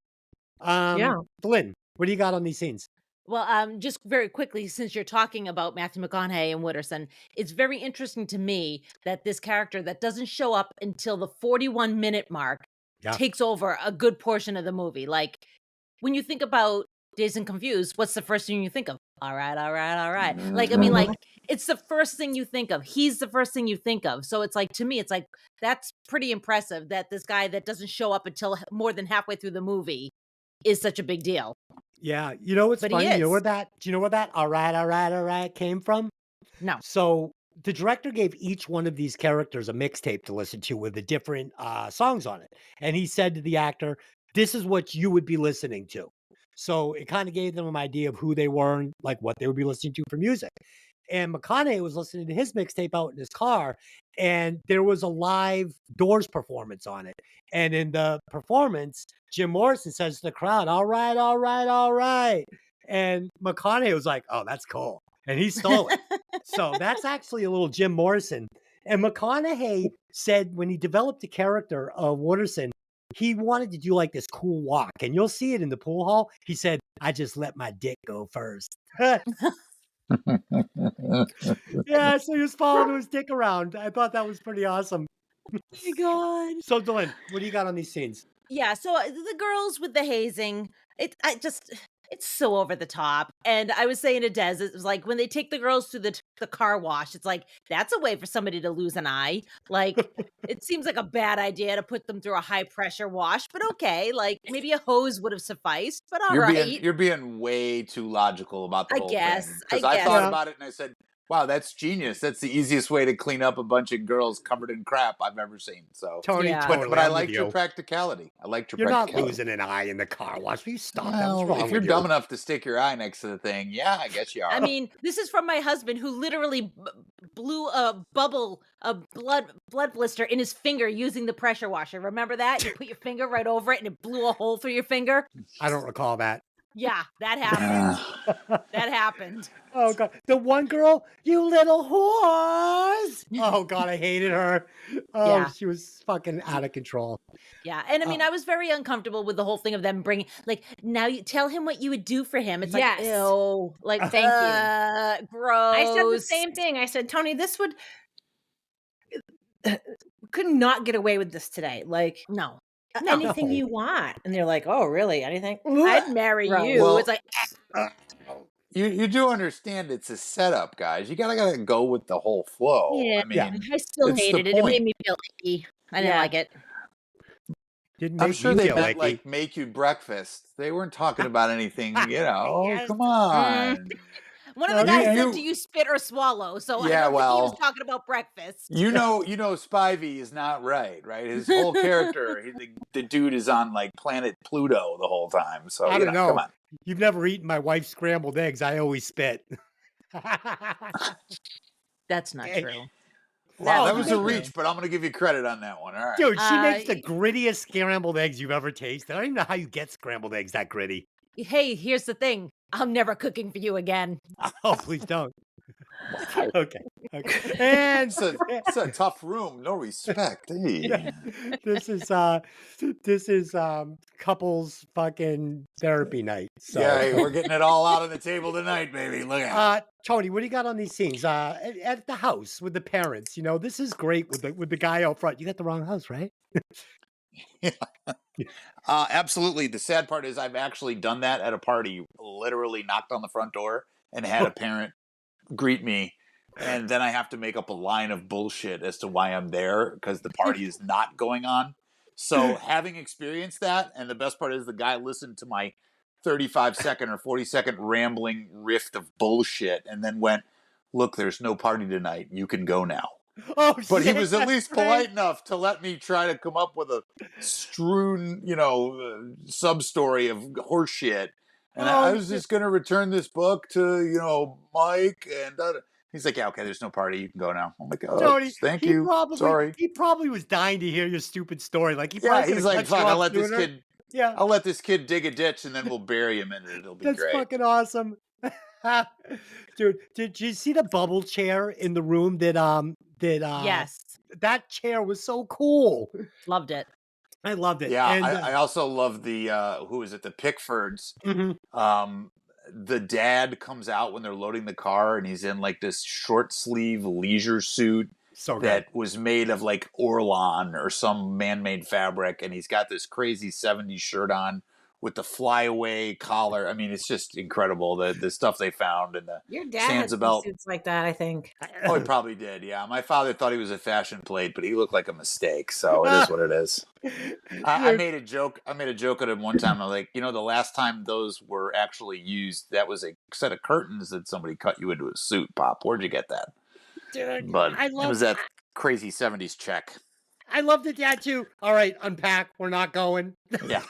Yeah. Lynn, what do you got on these scenes? Well, just very quickly, since you're talking about Matthew McConaughey and Wooderson, it's very interesting to me that this character that doesn't show up until the 41-minute mark takes over a good portion of the movie. Like when you think about Dazed and Confused, what's the first thing you think of? All right. Like, I mean, like, it's the first thing you think of. He's the first thing you think of. So it's like, to me, it's like, that's pretty impressive that this guy that doesn't show up until more than halfway through the movie is such a big deal. Yeah. You know what's funny? Do you know where that all right came from? No. So the director gave each one of these characters a mixtape to listen to with the different songs on it. And he said to the actor, this is what you would be listening to. So it kind of gave them an idea of who they were and like what they would be listening to for music. And McConaughey was listening to his mixtape out in his car and there was a live Doors performance on it. And in the performance, Jim Morrison says to the crowd, all right. And McConaughey was like, oh, that's cool. And he stole it. So that's actually a little Jim Morrison. And McConaughey said when he developed the character of Wooderson, he wanted to do like this cool walk. And you'll see it in the pool hall. He said, I just let my dick go first. Yeah, so he was following his dick around. I thought that was pretty awesome. Oh my God. So Dylan, what do you got on these scenes? Yeah, so the girls with the hazing, It's so over the top. And I was saying to Des, it was like when they take the girls to the car wash, it's like that's a way for somebody to lose an eye. Like it seems like a bad idea to put them through a high pressure wash, but okay, like maybe a hose would have sufficed, but all right. You're being way too logical about the I whole guess. thing. I Because I guess. thought Yeah. about it and I said, wow, that's genius. That's the easiest way to clean up a bunch of girls covered in crap I've ever seen. So, Tony, Yeah. totally. but I I'm with liked your you. practicality. I liked your You're not practicality. losing an eye in the car wash. Will you stop that? What's Well, wrong if you're with dumb you? enough to stick your eye next to the thing, yeah, I guess you are. I mean, this is from my husband who literally blew a blood blister in his finger using the pressure washer. Remember that? You put your finger right over it and it blew a hole through your finger. I don't recall that. Yeah, that happened. That happened. Oh God, the one girl, you little whores. Oh God, I hated her. Oh, Yeah. she was fucking out of control. Yeah, and I mean, I was very uncomfortable with the whole thing of them bringing, like, now you tell him what you would do for him. It's like, Yes. ew, like, Thank you. gross. I said the same thing. I said, Tony, this would could not get away with this today. Like, No, anything No. you want. And they're like, oh, really? Anything? I'd marry Gross. you. Well, It's like, you do understand it's a setup, guys. You gotta go with the whole flow. yeah, I mean, I still it's the hated it. It made point. me feel icky. I didn't Yeah. like it. Didn't I'm make sure you they feel meant icky. like make you breakfast. They weren't talking about anything, Yes. come on. One of the No, guys you- said, "Do you spit or swallow?" So I Yeah, don't think he was well, talking about breakfast. You know, Spivey is not right? His whole character, the dude is on like planet Pluto the whole time. So I don't know. come on. You've never eaten my wife's scrambled eggs. I always spit. That's not Hey. true. Wow, That's that was not a true. reach, but I'm going to give you credit on that one. All right. Dude, she makes the Uh, grittiest scrambled eggs you've ever tasted. I don't even know how you get scrambled eggs that gritty. Hey, here's the thing. I'm never cooking for you again. Oh, please don't. Okay. And It's a tough room. No respect. Hey. this is couples fucking therapy night. So Yeah, we're getting it all out on the table tonight, baby. Look at Tony, what do you got on these scenes? At the house with the parents, this is great with the guy out front. You got the wrong house, right? Absolutely. The sad part is I've actually done that at a party, literally knocked on the front door and had a parent greet me. And then I have to make up a line of bullshit as to why I'm there because the party is not going on. So having experienced that, and the best part is the guy listened to my 35-second or 40-second rambling riff of bullshit and then went, look, there's no party tonight. You can go now. Oh, But he shit, was at that's least right. polite enough to let me try to come up with a strewn, sub-story of horse shit. And I was just going to return this book to, Mike. And he's like, yeah, okay, there's no party. You can go now. I'm like, oh, Tony, thank he you. Probably, Sorry. He probably was dying to hear your stupid story. Like he Yeah, probably he's could've like, cut you fuck, I'll off let this sooner. kid. Yeah, I'll let this kid dig a ditch and then we'll bury him in it. It'll be that's great. fucking awesome. Dude, did you see the bubble chair in the room Yes, that chair was so cool. loved it. I loved it. Yeah, And, I also love the who is it? The Pickfords. mhm. The dad comes out when they're loading the car, and he's in like this short sleeve leisure suit So good. that was made of like Orlon or some man-made fabric, and he's got this crazy 70s shirt on with the flyaway collar. I mean, it's just incredible the stuff they found and the Your dad had some Sansa suits like that, I think. Oh, he probably did. Yeah, my father thought he was a fashion plate, but he looked like a mistake. So it is what it is. I made a joke. I made a joke at him one time. I was like, the last time those were actually used, that was a set of curtains that somebody cut you into a suit. Pop, where'd you get that? Dude, But I it love was that crazy 70s check. I love the dad too. All right, unpack. We're not going. Yeah,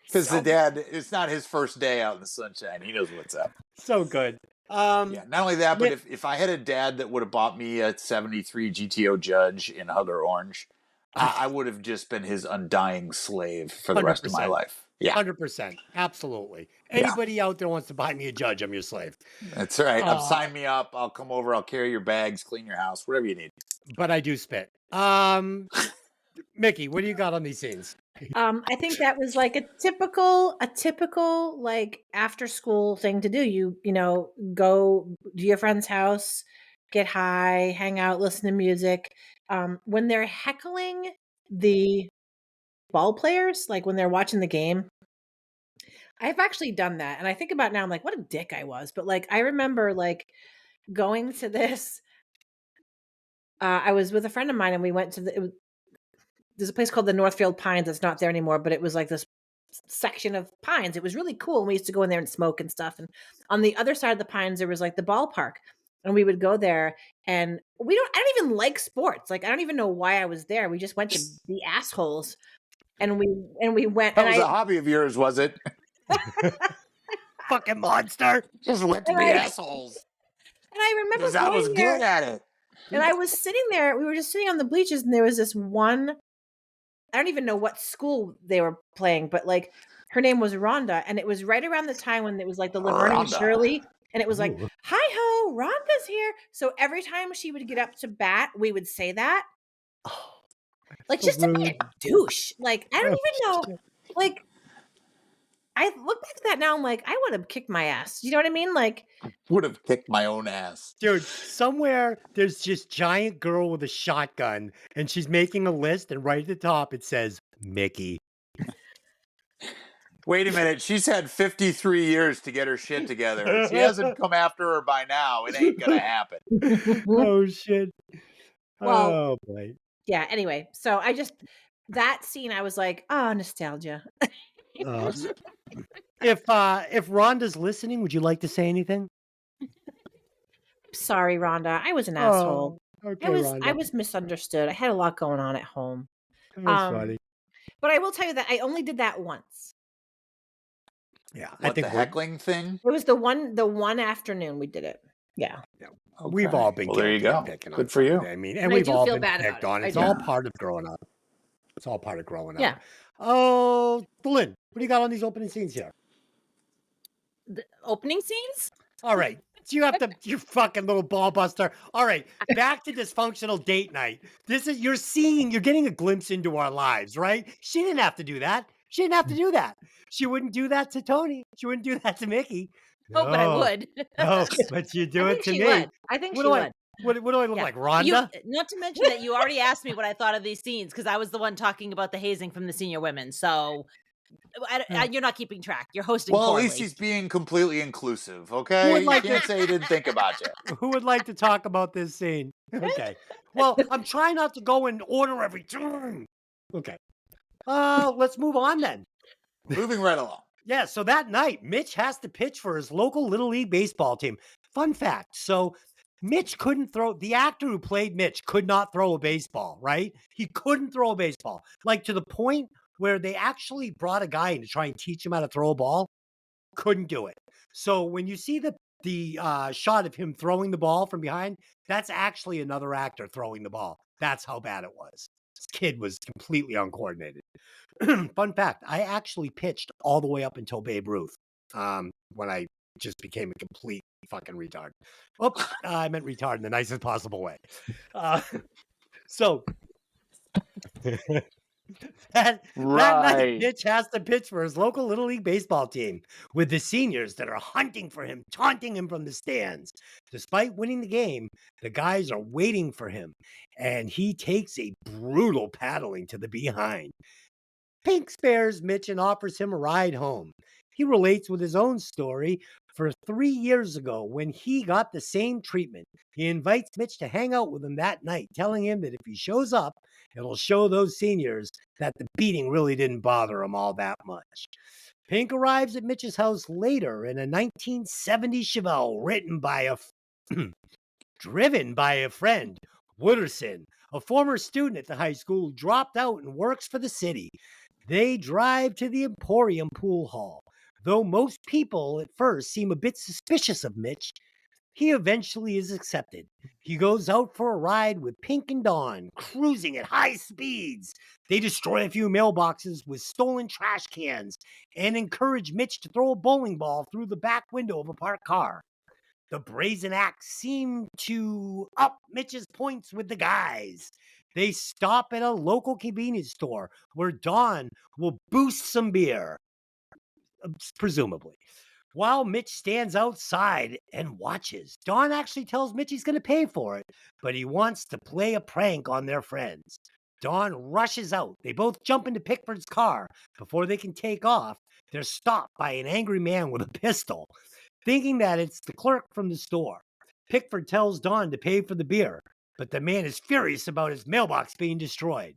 because the dad, it's not his first day out in the sunshine. He knows what's up. So good. Yeah, not only that, but if I had a dad that would have bought me a 73 GTO Judge in Hugger Orange, I would have just been his undying slave for the rest of my 100%. life. Yeah, 100%. Absolutely. Anybody out there wants to buy me a Judge, I'm your slave. that's right. Sign me up. I'll come over. I'll carry your bags, clean your house, whatever you need. But I do spit. Mickey, what do you got on these scenes? I think that was like a typical like after school thing to do. You go to your friend's house, get high, hang out, listen to music. When they're heckling the ball players, like when they're watching the game, I've actually done that, and I think about it now, I'm like, what a dick I was. But like, I remember like going to this. I was with a friend of mine, and we went to there's a place called the Northfield Pines that's not there anymore, but it was like this section of pines. It was really cool. And we used to go in there and smoke and stuff. And on the other side of the pines, there was like the ballpark. And we would go there, and I don't even like sports. Like, I don't even know why I was there. We just went to be assholes. And we went. That And was a hobby of yours, was it? Fucking monster. Just went to be assholes. And I remember Because I was good at it. And I was sitting there. We were just sitting on the bleachers, and there was this one. I don't even know what school they were playing, but like her name was Rhonda, and it was right around the time when it was like the Laverne and Shirley, and it was like, "Hi ho, Rhonda's here." So every time she would get up to bat, we would say that, like just to be a douche. Like I don't even know. Like I look back at that now, I'm like, I would have kicked my ass. You know what I mean? Like would have kicked my own ass. Dude, somewhere there's this giant girl with a shotgun, and she's making a list, and right at the top it says Mikki. Wait a minute. She's had 53 years to get her shit together. If she hasn't come after her by now, it ain't going to happen. Oh, shit. Well, oh, boy. Yeah, anyway. So that scene, I was like, oh, nostalgia. If Rhonda's listening, would you like to say anything? Sorry, Rhonda. I was an asshole. Okay, I was misunderstood. I had a lot going on at home. That's funny. But I will tell you that I only did that once. Yeah, I think the heckling thing. It was the one afternoon we did it. Yeah. Okay. We've all been. Well, there you go. Good for you. I mean, and we've all been picked on. It's all part of growing up. It's all part of growing up. Yeah. Oh, Lynn, what do you got on these opening scenes here? The opening scenes? All right. So you have to, you fucking little ball buster. All right. Back to Dysfunctional Date Night. You're getting a glimpse into our lives, right? She didn't have to do that. She didn't have to do that. She wouldn't do that to Tony. She wouldn't do that to Mikki. Oh, but I would. Oh, but you do it to me. Would. I think she would. What do I look like, Rhonda? Not to mention that you already asked me what I thought of these scenes because I was the one talking about the hazing from the senior women. So you're not keeping track. You're hosting Well, poorly. at least he's being completely inclusive, okay? You can't say he didn't think about you. Who would like to talk about this scene? Okay. Well, I'm trying not to go in order every turn. Okay. Let's move on then. Moving right along. Yeah, so that night, Mitch has to pitch for his local Little League baseball team. Fun fact. So Mitch couldn't throw, the actor who played Mitch could not throw a baseball, right? He couldn't throw a baseball. Like to the point where they actually brought a guy in to try and teach him how to throw a ball. Couldn't do it. So when you see the shot of him throwing the ball from behind, that's actually another actor throwing the ball. That's how bad it was. This kid was completely uncoordinated. Fun fact, I actually pitched all the way up until Babe Ruth when I just became a complete fucking retard. Oh, I meant retard in the nicest possible way. So that night, Mitch has to pitch for his local Little League baseball team with the seniors that are hunting for him, taunting him from the stands. Despite winning the game, the guys are waiting for him, and he takes a brutal paddling to the behind. Pink spares Mitch and offers him a ride home. He relates with his own story for 3 years ago when he got the same treatment. He invites Mitch to hang out with him that night, telling him that if he shows up, it'll show those seniors that the beating really didn't bother him all that much. Pink arrives at Mitch's house later in a 1970 Chevelle driven by a friend, Wooderson, a former student at the high school, dropped out and works for the city. They drive to the Emporium pool hall. Though most people at first seem a bit suspicious of Mitch, he eventually is accepted. He goes out for a ride with Pink and Dawn, cruising at high speeds. They destroy a few mailboxes with stolen trash cans and encourage Mitch to throw a bowling ball through the back window of a parked car. The brazen acts seem to up Mitch's points with the guys. They stop at a local convenience store where Dawn will boost some beer, presumably. While Mitch stands outside and watches, Dawn actually tells Mitch he's going to pay for it, but he wants to play a prank on their friends. Don rushes out. They both jump into Pickford's car. Before they can take off, they're stopped by an angry man with a pistol. Thinking that it's the clerk from the store, Pickford tells Don to pay for the beer, but the man is furious about his mailbox being destroyed.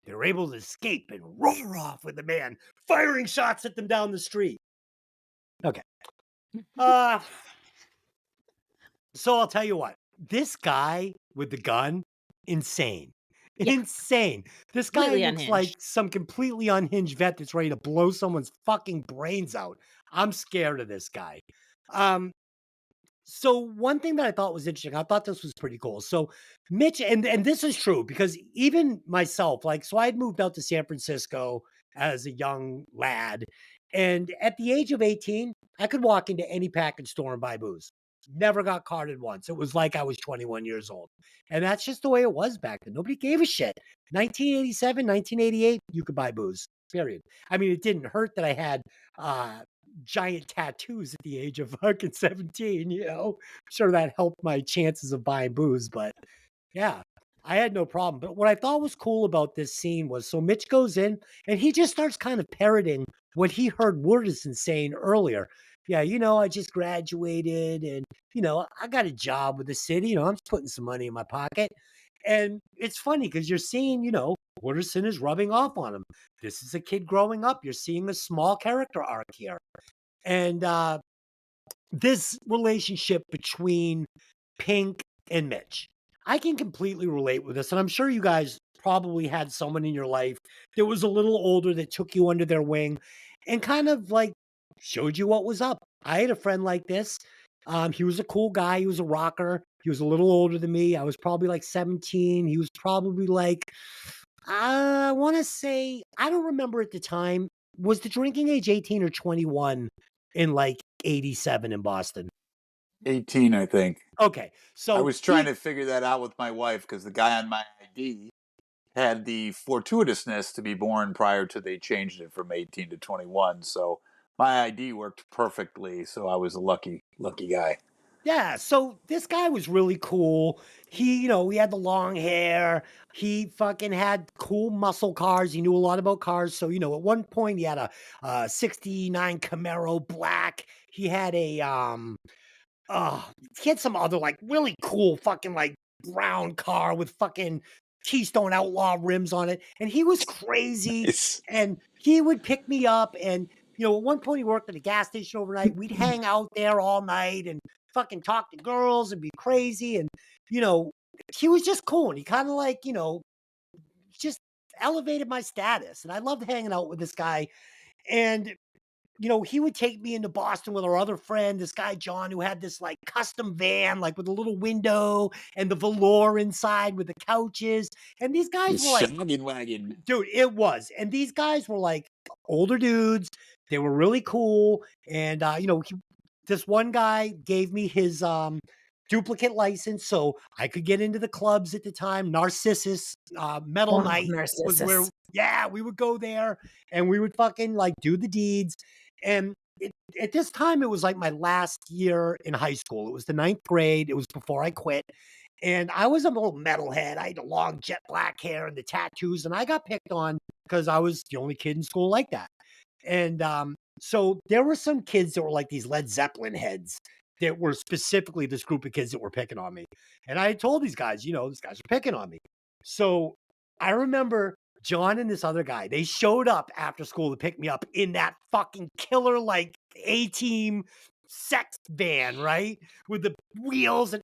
They're able to escape and roar off with the man firing shots at them down the street. Okay. So I'll tell you what. This guy with the gun, insane. Yeah. Insane. This guy Completely looks like unhinged. some completely unhinged vet that's ready to blow someone's fucking brains out. I'm scared of this guy. So one thing that I thought was interesting, I thought this was pretty cool. So Mitch, and this is true because even myself, like, so I had moved out to San Francisco as a young lad, and at the age of 18, I could walk into any package store and buy booze. Never got carded once. It was like I was 21 years old. And that's just the way it was back then. Nobody gave a shit. 1987, 1988, you could buy booze, period. I mean, it didn't hurt that I had giant tattoos at the age of fucking 17, you know. Sure, that helped my chances of buying booze, but yeah, I had no problem. But what I thought was cool about this scene was, so Mitch goes in and he just starts kind of parroting what he heard Wooderson saying earlier. Yeah, you know, I just graduated and, you know, I got a job with the city. You know, I'm just putting some money in my pocket. And it's funny because you're seeing, you know, Wooderson is rubbing off on him. This is a kid growing up. You're seeing a small character arc here. And this relationship between Pink and Mitch, I can completely relate with this. And I'm sure you guys probably had someone in your life that was a little older that took you under their wing and kind of like showed you what was up. I had a friend like this. He was a cool guy. He was a rocker. He was a little older than me. I was probably like 17. He was probably like, I want to say, I don't remember at the time. Was the drinking age 18 or 21 in like 87 in Boston? 18, I think. Okay. So I was trying to figure that out with my wife because the guy on my ID had the fortuitousness to be born prior to they changed it from 18 to 21. So my ID worked perfectly. So I was a lucky guy. Yeah, so this guy was really cool. He, you know, he had the long hair. He fucking had cool muscle cars. He knew a lot about cars. So, you know, at one point he had a 69 Camaro black. He had a he had some other like really cool fucking like brown car with fucking Keystone Outlaw rims on it. And he was crazy. Nice. And he would pick me up. And, you know, at one point he worked at a gas station overnight. We'd hang out there all night and fucking talk to girls and be crazy. And, you know, he was just cool. And he kind of like, you know, just elevated my status. And I loved hanging out with this guy. And you know, he would take me into Boston with our other friend, this guy, John, who had this like custom van, like with a little window and the velour inside with the couches. And these guys were like, Shaggin' wagon. dude, it was. And these guys were like older dudes. They were really cool. And, you know, this one guy gave me his duplicate license so I could get into the clubs at the time. Narcissus, Metal Night was where, yeah, we would go there and we would fucking like do the deeds. And at this time, it was like my last year in high school. It was the 9th grade. It was before I quit. And I was a little metalhead. I had the long jet black hair and the tattoos. And I got picked on because I was the only kid in school like that. And so there were some kids that were like these Led Zeppelin heads that were specifically this group of kids that were picking on me. And I told these guys, you know, these guys are picking on me. So I remember John and this other guy, they showed up after school to pick me up in that fucking killer, like A-team sex van, right? With the wheels and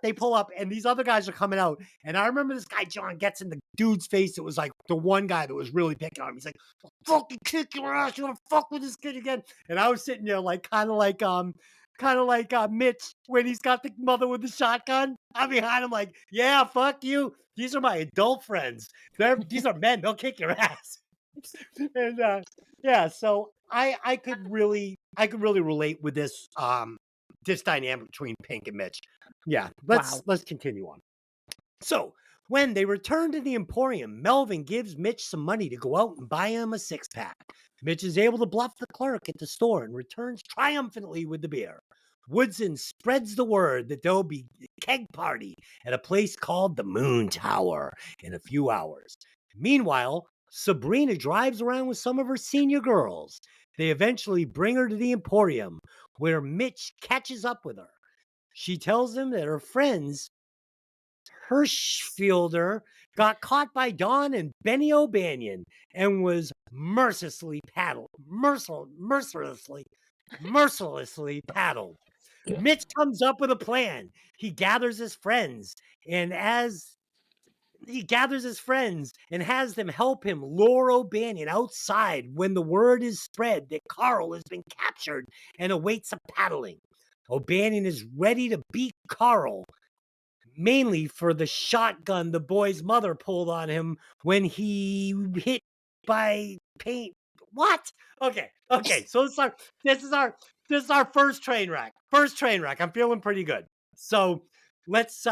they pull up and these other guys are coming out. And I remember this guy, John, gets in the dude's face. It was like the one guy that was really picking on him. He's like, I'll fucking kick your ass. You want to fuck with this kid again? And I was sitting there like, kind of like Mitch when he's got the mother with the shotgun. I'm behind him like, yeah, fuck you. These are my adult friends. These are men. They'll kick your ass. And yeah, so I could really relate with this this dynamic between Pink and Mitch. Yeah, let's continue on. So when they return to the Emporium, Melvin gives Mitch some money to go out and buy him a 6-pack. Mitch is able to bluff the clerk at the store and returns triumphantly with the beer. Woodson spreads the word that there'll be a keg party at a place called the Moon Tower in a few hours. Meanwhile, Sabrina drives around with some of her senior girls. They eventually bring her to the Emporium, where Mitch catches up with her. She tells him that her friends, Hirschfielder, got caught by Don and Benny O'Banion and was mercilessly paddled. Mercilessly paddled. Mitch comes up with a plan. He gathers his friends, and has them help him lure O'Banion outside when the word is spread that Carl has been captured and awaits a paddling. O'Banion is ready to beat Carl, mainly for the shotgun the boy's mother pulled on him when he hit by paint. What? Okay. So this is our first train wreck. I'm feeling pretty good. So let's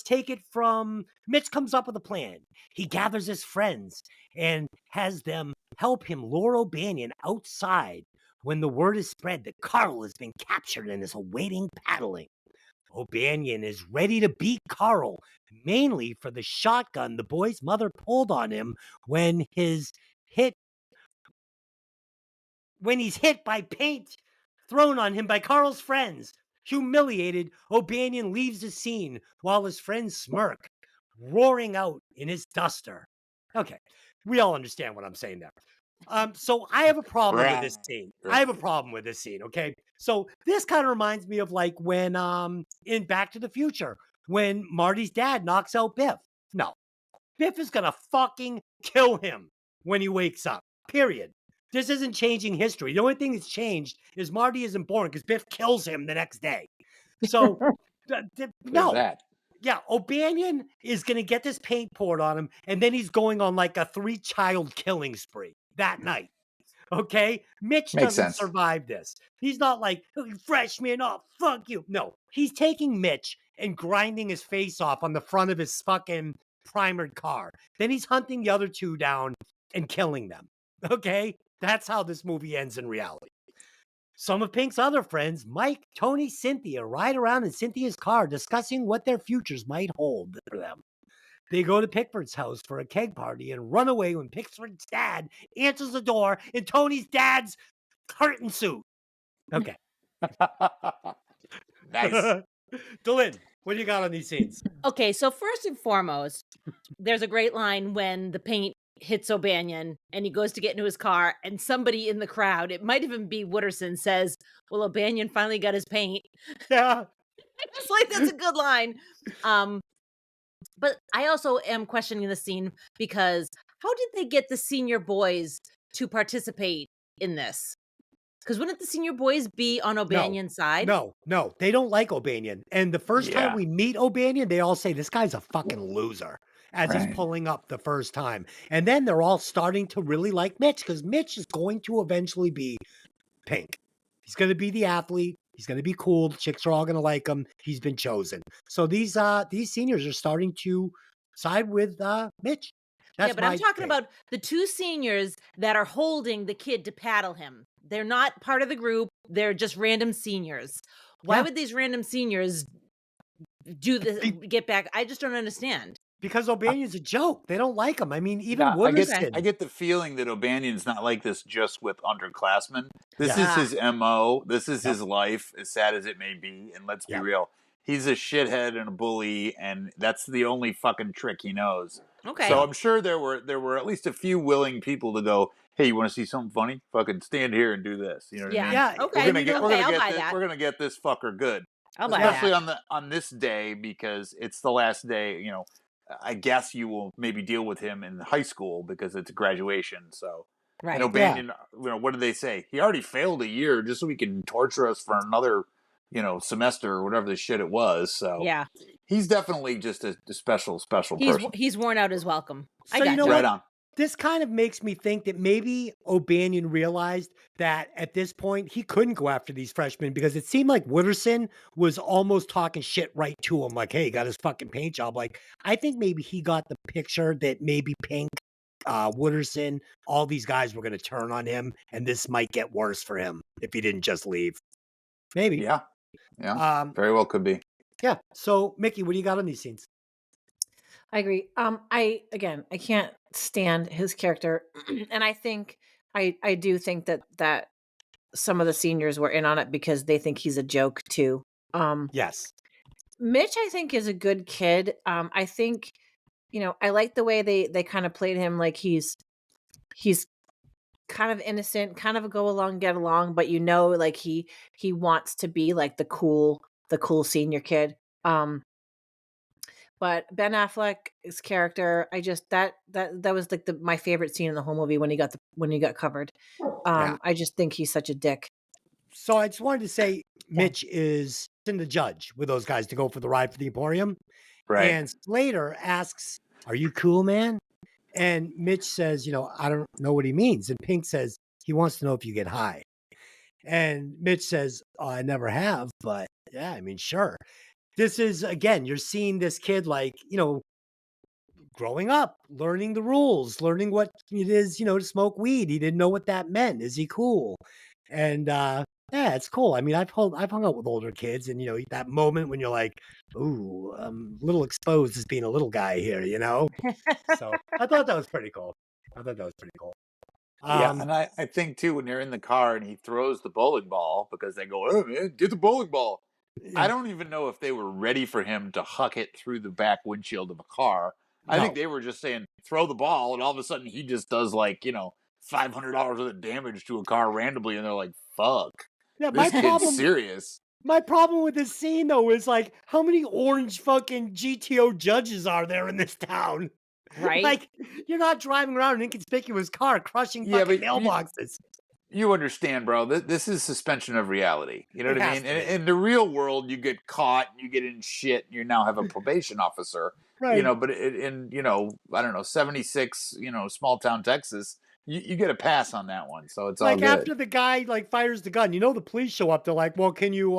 take it from Mitch comes up with a plan. He gathers his friends and has them help him lure O'Banion outside when the word is spread that Carl has been captured and is awaiting paddling. O'Banion is ready to beat Carl, mainly for the shotgun the boy's mother pulled on him when he's hit by paint thrown on him by Carl's friends. Humiliated, O'Banion leaves the scene while his friends smirk, roaring out in his duster. Okay, we all understand what I'm saying there. So I have a problem with this scene. Okay. So this kind of reminds me of like when in Back to the Future, when Marty's dad knocks out Biff. No, Biff is gonna fucking kill him when he wakes up. Period. This isn't changing history. The only thing that's changed is Marty isn't born because Biff kills him the next day. So no. That. Yeah, O'Banion is going to get this paint poured on him, and then he's going on like a 3-child killing spree that night. Okay? Mitch doesn't survive this. He's not like, freshman, oh, fuck you. No, he's taking Mitch and grinding his face off on the front of his fucking primered car. Then he's hunting the other two down and killing them. Okay? That's how this movie ends in reality. Some of Pink's other friends, Mike, Tony, Cynthia, ride around in Cynthia's car discussing what their futures might hold for them. They go to Pickford's house for a keg party and run away when Pickford's dad answers the door in Tony's dad's curtain suit. Okay. Nice. Dylan, what do you got on these scenes? Okay, so first and foremost, there's a great line when the paint hits O'Banion and he goes to get into his car and somebody in the crowd, it might even be Wooderson, says, well, O'Banion finally got his paint. Yeah. It's like, that's a good line. But I also am questioning the scene because how did they get the senior boys to participate in this? Because wouldn't the senior boys be on O'Banion's side? No, they don't like O'Banion. And the first time we meet O'Banion, they all say, this guy's a fucking loser as he's pulling up the first time. And then they're all starting to really like Mitch because Mitch is going to eventually be Pink. He's going to be the athlete. He's going to be cool. The chicks are all going to like him. He's been chosen. So these seniors are starting to side with Mitch. That's but I'm talking about the two seniors that are holding the kid to paddle him. They're not part of the group. They're just random seniors. Why would these random seniors do this, get back? I just don't understand. Because O'Banion's a joke. They don't like him. I mean, even Wooderson. I get the feeling that O'Banion's not like this just with underclassmen. This is his MO. This is his life, as sad as it may be. And let's be real. He's a shithead and a bully, and that's the only fucking trick he knows. Okay. So I'm sure there were at least a few willing people to go, hey, you want to see something funny? Fucking stand here and do this. You know what I mean? Yeah. Okay. We're gonna get this fucker good. I'll buy that. Especially on this day, because it's the last day, you know. I guess you will maybe deal with him in high school because it's a graduation. So, and O'Banion, you know, what did they say? He already failed a year just so he can torture us for another, you know, semester or whatever the shit it was. So, he's definitely just a special person. He's worn out his welcome. So you know what? Right on. This kind of makes me think that maybe O'Banion realized that at this point he couldn't go after these freshmen because it seemed like Wooderson was almost talking shit right to him. Like, hey, he got his fucking paint job. Like, I think maybe he got the picture that maybe Pink, Wooderson, all these guys were going to turn on him, and this might get worse for him if he didn't just leave. Maybe. Yeah. Very well could be. Yeah. So, Mikki, what do you got on these scenes? I agree. I can't stand his character, and I think I do think that some of the seniors were in on it because they think he's a joke too. Yes. Mitch, I think, is a good kid. I think, I like the way they kind of played him like he's kind of innocent, kind of a go along, get along, but like he wants to be like the cool senior kid. But Ben Affleck's character, I just that was like my favorite scene in the whole movie when he got covered. Yeah. I just think he's such a dick. So I just wanted to say Mitch is in the judge with those guys to go for the ride for the Emporium. Right. And Slater asks, "Are you cool, man?" And Mitch says, "I don't know what he means." And Pink says, he wants to know if you get high. And Mitch says, "Oh, I never have, but yeah, I mean, sure." This is, again, you're seeing this kid growing up, learning the rules, learning what it is, to smoke weed. He didn't know what that meant. Is he cool? And yeah, it's cool. I mean, I've hung out with older kids, and that moment when you're like, "Ooh, I'm a little exposed as being a little guy here," So I thought that was pretty cool. Yeah, and I think too when they're in the car and he throws the bowling ball because they go, "Oh man, get the bowling ball." I don't even know if they were ready for him to huck it through the back windshield of a car. I think they were just saying throw the ball, and all of a sudden he just does $500 worth of damage to a car randomly, and they're like, "Fuck, yeah, this kid's serious." My problem with this scene, though, is like, how many orange fucking GTO judges are there in this town? Right? Like, you're not driving around an inconspicuous car crushing fucking mailboxes. You understand, bro. This is suspension of reality. You know what I mean? Has to be. In the real world, you get caught, you get in shit, and you now have a probation officer. Right. But in I don't know, 76, small town Texas, you get a pass on that one. So it's all Like good. after the guy fires the gun, the police show up. They're like, "Well, can you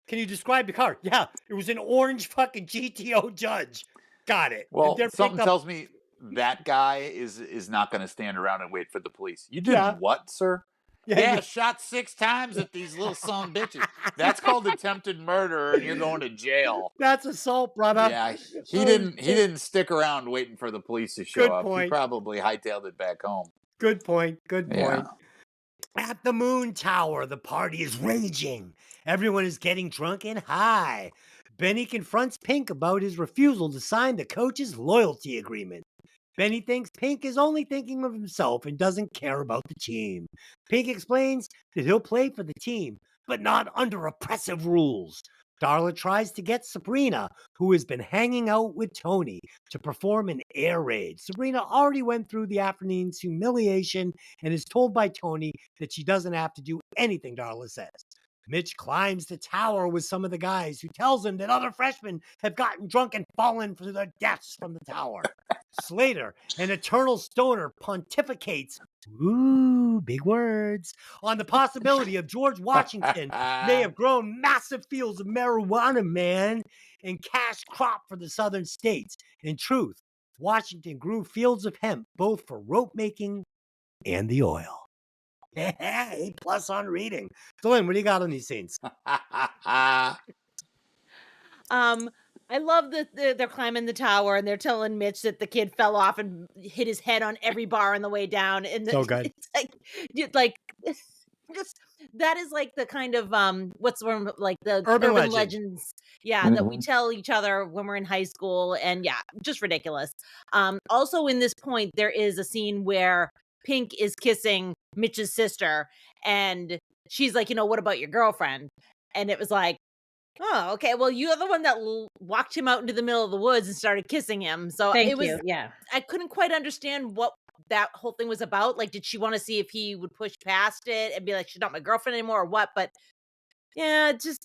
describe the car?" Yeah, it was an orange fucking GTO judge. Got it. Well, something tells me that guy is not going to stand around and wait for the police. You did what, sir? Yeah, shot 6 times at these little son of bitches. That's called attempted murder, and you're going to jail. That's assault, brother. Yeah, he didn't stick around waiting for the police to show up. He probably hightailed it back home. Good point. Yeah. At the Moon Tower, the party is raging. Everyone is getting drunk and high. Benny confronts Pink about his refusal to sign the coach's loyalty agreement. Benny thinks Pink is only thinking of himself and doesn't care about the team. Pink explains that he'll play for the team, but not under oppressive rules. Darla tries to get Sabrina, who has been hanging out with Tony, to perform an air raid. Sabrina already went through the afternoon's humiliation and is told by Tony that she doesn't have to do anything Darla says. Mitch climbs the tower with some of the guys, who tells him that other freshmen have gotten drunk and fallen to their deaths from the tower. Slater, an eternal stoner, pontificates, ooh, big words, on the possibility of George Washington may have grown massive fields of marijuana, man, and cash crop for the southern states. In truth, Washington grew fields of hemp, both for rope making and the oil. A+ on reading. So, Lynn, what do you got on these scenes? I love that they're climbing the tower and they're telling Mitch that the kid fell off and hit his head on every bar on the way down. And so good. It's like just that is like the kind of what's the word, like the urban legends, that we tell each other when we're in high school, and just ridiculous. Also in this point, there is a scene where Pink is kissing Mitch's sister, and she's like, what about your girlfriend? And it was like, oh, okay. Well, you're the one that walked him out into the middle of the woods and started kissing him. So Thank you. Yeah. I couldn't quite understand what that whole thing was about. Like, did she want to see if he would push past it and be like, she's not my girlfriend anymore or what? But yeah, just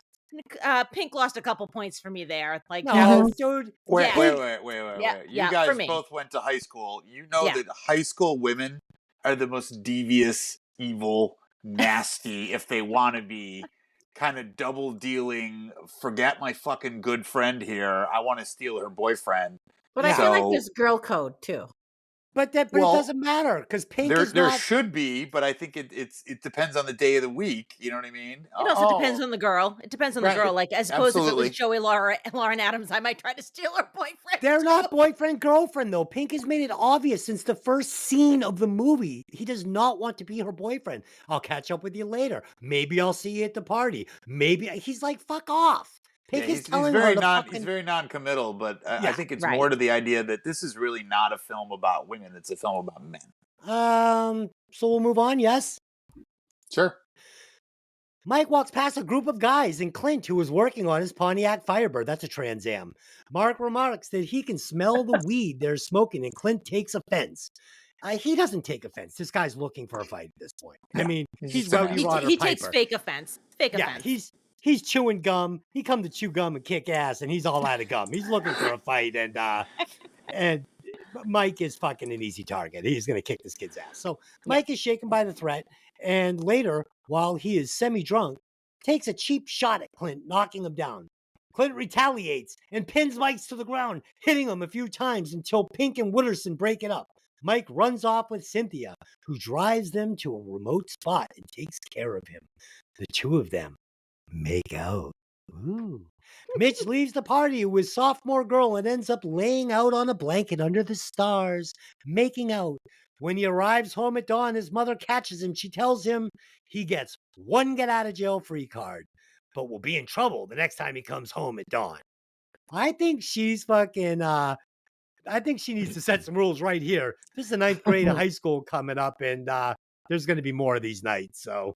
Pink lost a couple points for me there. Like, no, dude. Wait. You guys both went to high school. You know that high school women are the most devious, evil, nasty, if they want to be, kind of double dealing, forget my fucking good friend here, I want to steal her boyfriend. But I feel like there's girl code too. But it doesn't matter because Pink is there not. should be, but I think it depends on the day of the week. You know what I mean? It also depends on the girl. It depends on the girl. Like, as opposed if it was Joey Lauren Adams, I might try to steal her boyfriend. They're not boyfriend girlfriend though. Pink has made it obvious since the first scene of the movie. He does not want to be her boyfriend. I'll catch up with you later. Maybe I'll see you at the party. Maybe he's like, fuck off. Pink is telling her to he's very non-committal, but I think it's more to the idea that this is really not a film about women. It's a film about men. So we'll move on. Yes. Sure. Mike walks past a group of guys and Clint, who is working on his Pontiac Firebird. That's a Trans Am. Mark remarks that he can smell the weed they're smoking, and Clint takes offense. He doesn't take offense. This guy's looking for a fight at this point. Yeah. I mean, he's Rowdy Rodder He Piper. takes fake offense. Yeah, he's chewing gum. He come to chew gum and kick ass, and he's all out of gum. He's looking for a fight, and Mike is fucking an easy target. He's going to kick this kid's ass. So Mike is shaken by the threat, and later, while he is semi-drunk, takes a cheap shot at Clint, knocking him down. Clint retaliates and pins Mike to the ground, hitting him a few times until Pink and Wooderson break it up. Mike runs off with Cynthia, who drives them to a remote spot and takes care of him. The two of them make out. Ooh. Mitch leaves the party with sophomore girl and ends up laying out on a blanket under the stars, making out. When he arrives home at dawn, his mother catches him. She tells him he gets one get out of jail free card, but will be in trouble the next time he comes home at dawn. I think she's fucking, I think she needs to set some rules right here. This is the 9th grade of high school coming up, and there's going to be more of these nights. So,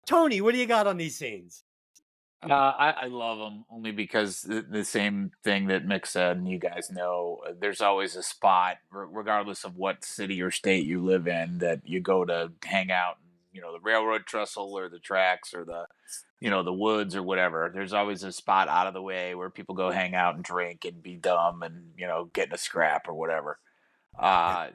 Tony, what do you got on these scenes? I love them only because the same thing that Mick said, and you guys know, there's always a spot, regardless of what city or state you live in, that you go to hang out. You know, the railroad trestle or the tracks or the, the woods or whatever. There's always a spot out of the way where people go hang out and drink and be dumb and, get in a scrap or whatever.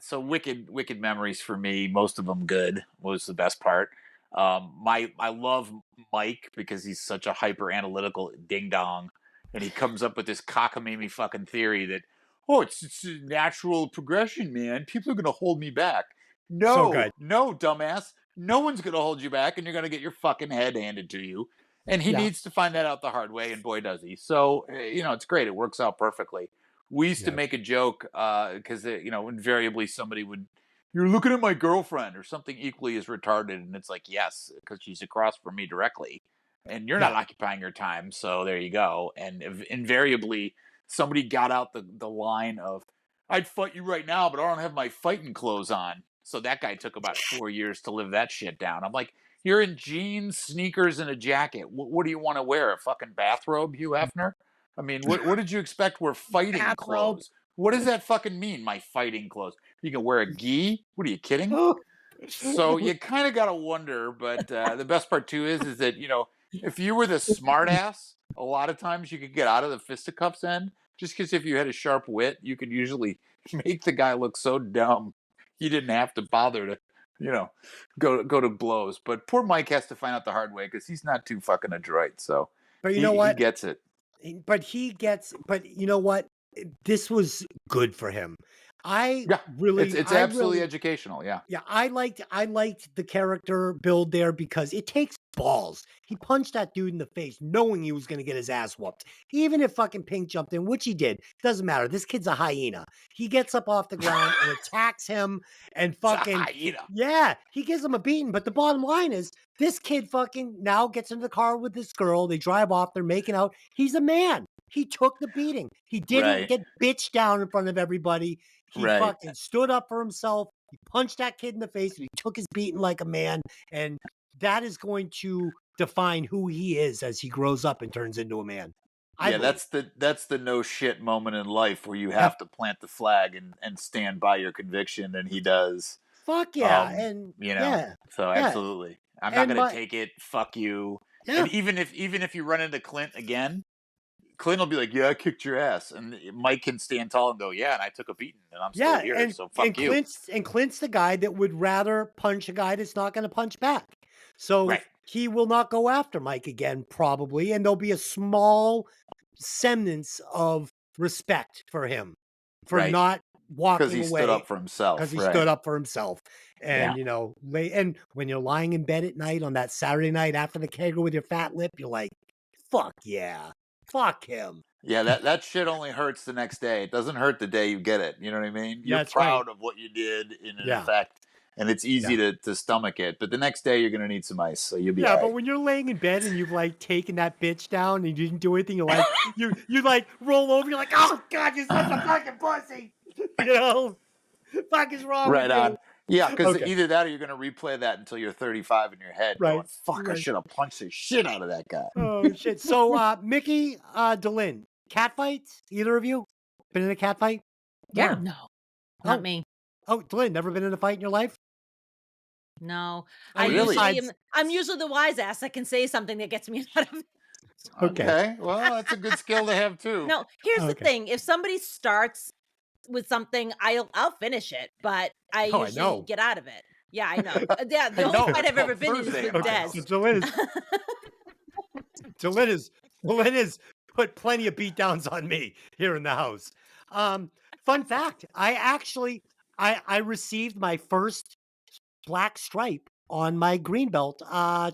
So wicked memories for me. Most of them good was the best part. I love Mike because he's such a hyper analytical ding dong, and he comes up with this cockamamie fucking theory that, it's a natural progression, man. People are going to hold me back. No, no, dumbass. No one's going to hold you back, and you're going to get your fucking head handed to you. And he needs to find that out the hard way, and boy, does he. So, it's great. It works out perfectly. We used to make a joke because, invariably somebody would, you're looking at my girlfriend or something equally as retarded. And it's like, yes, because she's across from me directly and you're not occupying her time. So there you go. And invariably somebody got out the line of, I'd fight you right now, but I don't have my fighting clothes on. So that guy took about 4 years to live that shit down. I'm like, you're in jeans, sneakers, and a jacket. What do you want to wear? A fucking bathrobe, Hugh Hefner? I mean, what did you expect were fighting clothes? What does that fucking mean, my fighting clothes? You can wear a gi? What are you kidding? So you kind of got to wonder, but the best part too is that, if you were the smart ass, a lot of times you could get out of the fisticuffs end, just because if you had a sharp wit, you could usually make the guy look so dumb. You didn't have to bother to, go to blows. But poor Mike has to find out the hard way because he's not too fucking adroit. So but you know what? He gets it. But you know what? This was good for him. It's absolutely educational. Yeah. Yeah. I liked the character build there because it takes balls. He punched that dude in the face knowing he was going to get his ass whooped. Even if fucking Pink jumped in, which he did, doesn't matter. This kid's a hyena. He gets up off the ground and attacks him and fucking, yeah, he gives him a beating. But the bottom line is this kid fucking now gets into the car with this girl. They drive off. They're making out. He's a man. He took the beating. He didn't get bitched down in front of everybody. He fucking stood up for himself. He punched that kid in the face. And he took his beating like a man. And that is going to define who he is as he grows up and turns into a man. That's the no shit moment in life where you have to plant the flag and stand by your conviction, and he does. Fuck yeah. So absolutely. I'm not going to take it. Fuck you. Yeah. And even if you run into Clint again, Clint will be like, yeah, I kicked your ass. And Mike can stand tall and go, yeah, and I took a beating and I'm still here. So fuck you. Clint's the guy that would rather punch a guy that's not going to punch back. So he will not go after Mike again, probably. And there'll be a small semblance of respect for him for not walking he away stood up for himself. because he Right. stood up for himself. And, Yeah. And when you're lying in bed at night on that Saturday night after the kegger with your fat lip, you're like, fuck yeah. Fuck him. Yeah, that shit only hurts the next day. It doesn't hurt the day you get it. You know what I mean? You're That's right. proud of what you did in Yeah. effect, and it's easy to stomach it. But the next day you're gonna need some ice, so you'll be Yeah, all but right. when you're laying in bed and you've like taken that bitch down and you didn't do anything, you're like you like roll over, you're like, oh God, you're such a fucking pussy. Fuck is wrong Right with you? on. Yeah, because Okay. either that or you're gonna replay that until you're 35 in your head, Right. going, "Fuck, I Right. should have punched the shit out of that guy." Oh shit. So Mikki, Delin, cat fights? Either of you been in a cat fight? Yeah. No, not Oh. me. Oh, Delin, never been in a fight in your life? No. Oh, I really? usually I'm usually the wise ass that can say something that gets me out of it. Okay, well, that's a good skill to have too. No, here's the Okay. thing. If somebody starts with something, I'll finish it, but I Oh, I usually know. get out of it. Yeah, I know. Yeah, the I only know, fight it's I've ever called been in is Thursday with in my Des. house. So Delin has put plenty of beatdowns on me here in the house. Fun fact, I received my first black stripe on my green belt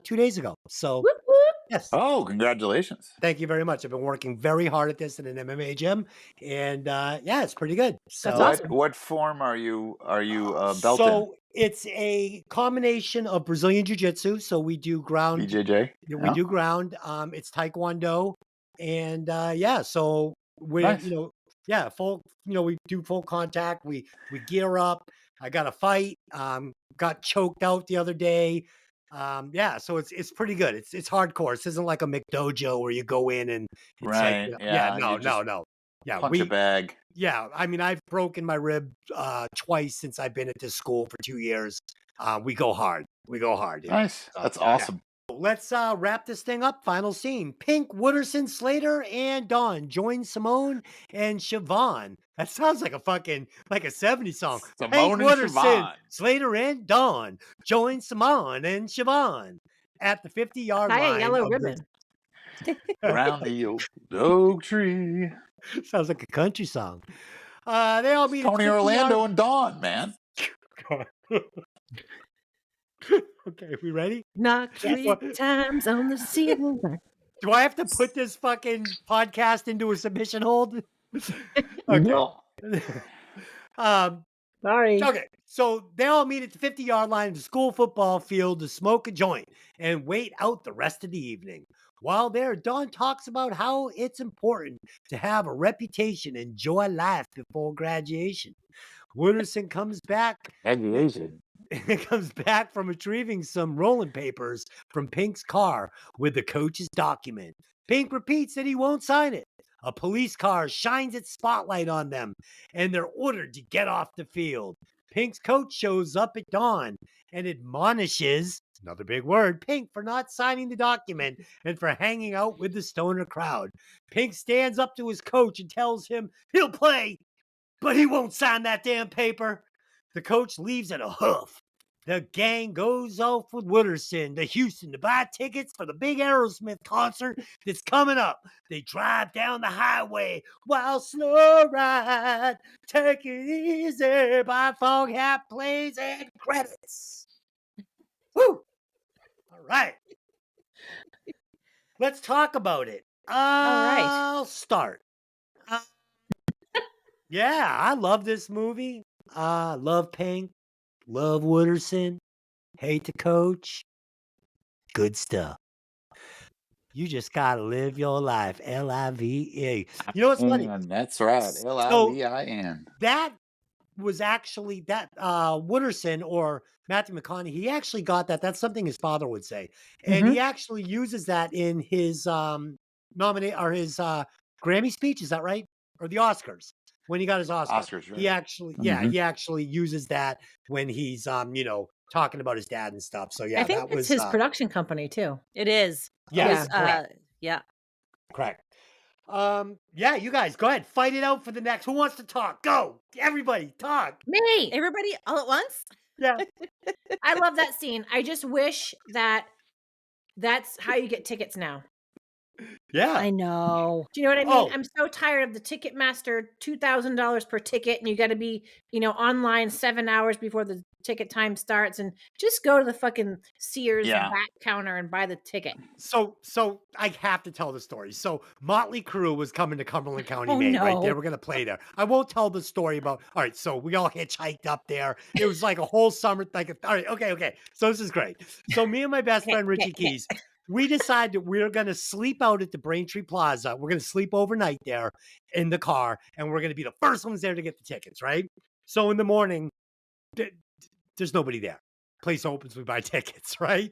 2 days ago. So Whoop, whoop. yes. Oh, congratulations! Thank you very much. I've been working very hard at this in an MMA gym, and yeah, it's pretty good. So, That's awesome. What form are you belting? so it's a combination of Brazilian Jiu-Jitsu. So we do ground, BJJ. we do ground. It's Taekwondo, and yeah, so we're Nice. full. We do full contact. We gear up. I got a fight. Got choked out the other day. Yeah, so it's pretty good. It's hardcore. This isn't like a McDojo where you go in and it's Right. like Yeah. no. you just Yeah, punch a bag. yeah, I mean, I've broken my rib twice since I've been at this school for 2 years. We go hard. We go hard. Yeah. Nice. That's awesome. Let's wrap this thing up. Final scene. Pink, Wooderson, Slater, and Dawn join Simone and Siobhan. That sounds like a 70s song. Simone Pink, and Wooderson, Siobhan. Slater, and Dawn join Simone and Siobhan at the 50-yard Tie a line. yellow of ribbon. Around the oak tree. Sounds like a country song. They all meet Tony at 50 Orlando and Dawn, man. Okay, we ready? Knock 3 times on the ceiling. Do I have to put this fucking podcast into a submission hold? Okay. No. Sorry. Okay, so they all meet at the 50-yard line of the school football field to smoke a joint and wait out the rest of the evening. While there, Dawn talks about how it's important to have a reputation and enjoy life before graduation. Wooderson comes back Graduation. comes back from retrieving some rolling papers from Pink's car with the coach's document. Pink repeats that he won't sign it. A police car shines its spotlight on them, and they're ordered to get off the field. Pink's coach shows up at dawn and admonishes, another big word, Pink for not signing the document and for hanging out with the stoner crowd. Pink stands up to his coach and tells him he'll play, but he won't sign that damn paper. The coach leaves in a huff. The gang goes off with Wooderson to Houston to buy tickets for the big Aerosmith concert that's coming up. They drive down the highway while Slow Ride, Take It Easy by Foghat plays and credits. Woo! All right. Let's talk about it. I'll start. Yeah, I love this movie. Love Pink. Love Wooderson. Hate the coach. Good stuff. You just gotta live your life. L-I-V-E. You know what's funny? That's right. L-I-V-I-N. That was actually Wooderson or Matthew McConaughey. He actually got that. That's something his father would say, and he actually uses that in his his Grammy speech. Is that right? Or the Oscars? When he got his Oscars, right? he actually, he actually uses that when he's, talking about his dad and stuff. So yeah, I think that it's was his production company too. It is. Yeah, Yeah. correct. Yeah, you guys go ahead, fight it out for the next. Who wants to talk? Go, everybody, talk. Me. Everybody all at once? Yeah, I love that scene. I just wish that that's how you get tickets now. Yeah. I know. Do you know what I mean? Oh. I'm so tired of the Ticketmaster $2,000 per ticket, and you got to be, online 7 hours before the ticket time starts, and just go to the fucking Sears Yeah. back counter and buy the ticket. So I have to tell the story. So Motley Crue was coming to Cumberland County, Oh, Maine, right? They no. were going to play there. I won't tell the story about. All right, so we all hitchhiked up there. It was like a whole summer. All right, okay. So this is great. So me and my best friend Richie Keys, we decided we're going to sleep out at the Braintree Plaza. We're going to sleep overnight there in the car, and we're going to be the first ones there to get the tickets, right? So in the morning, there's nobody there. Place opens, we buy tickets, right?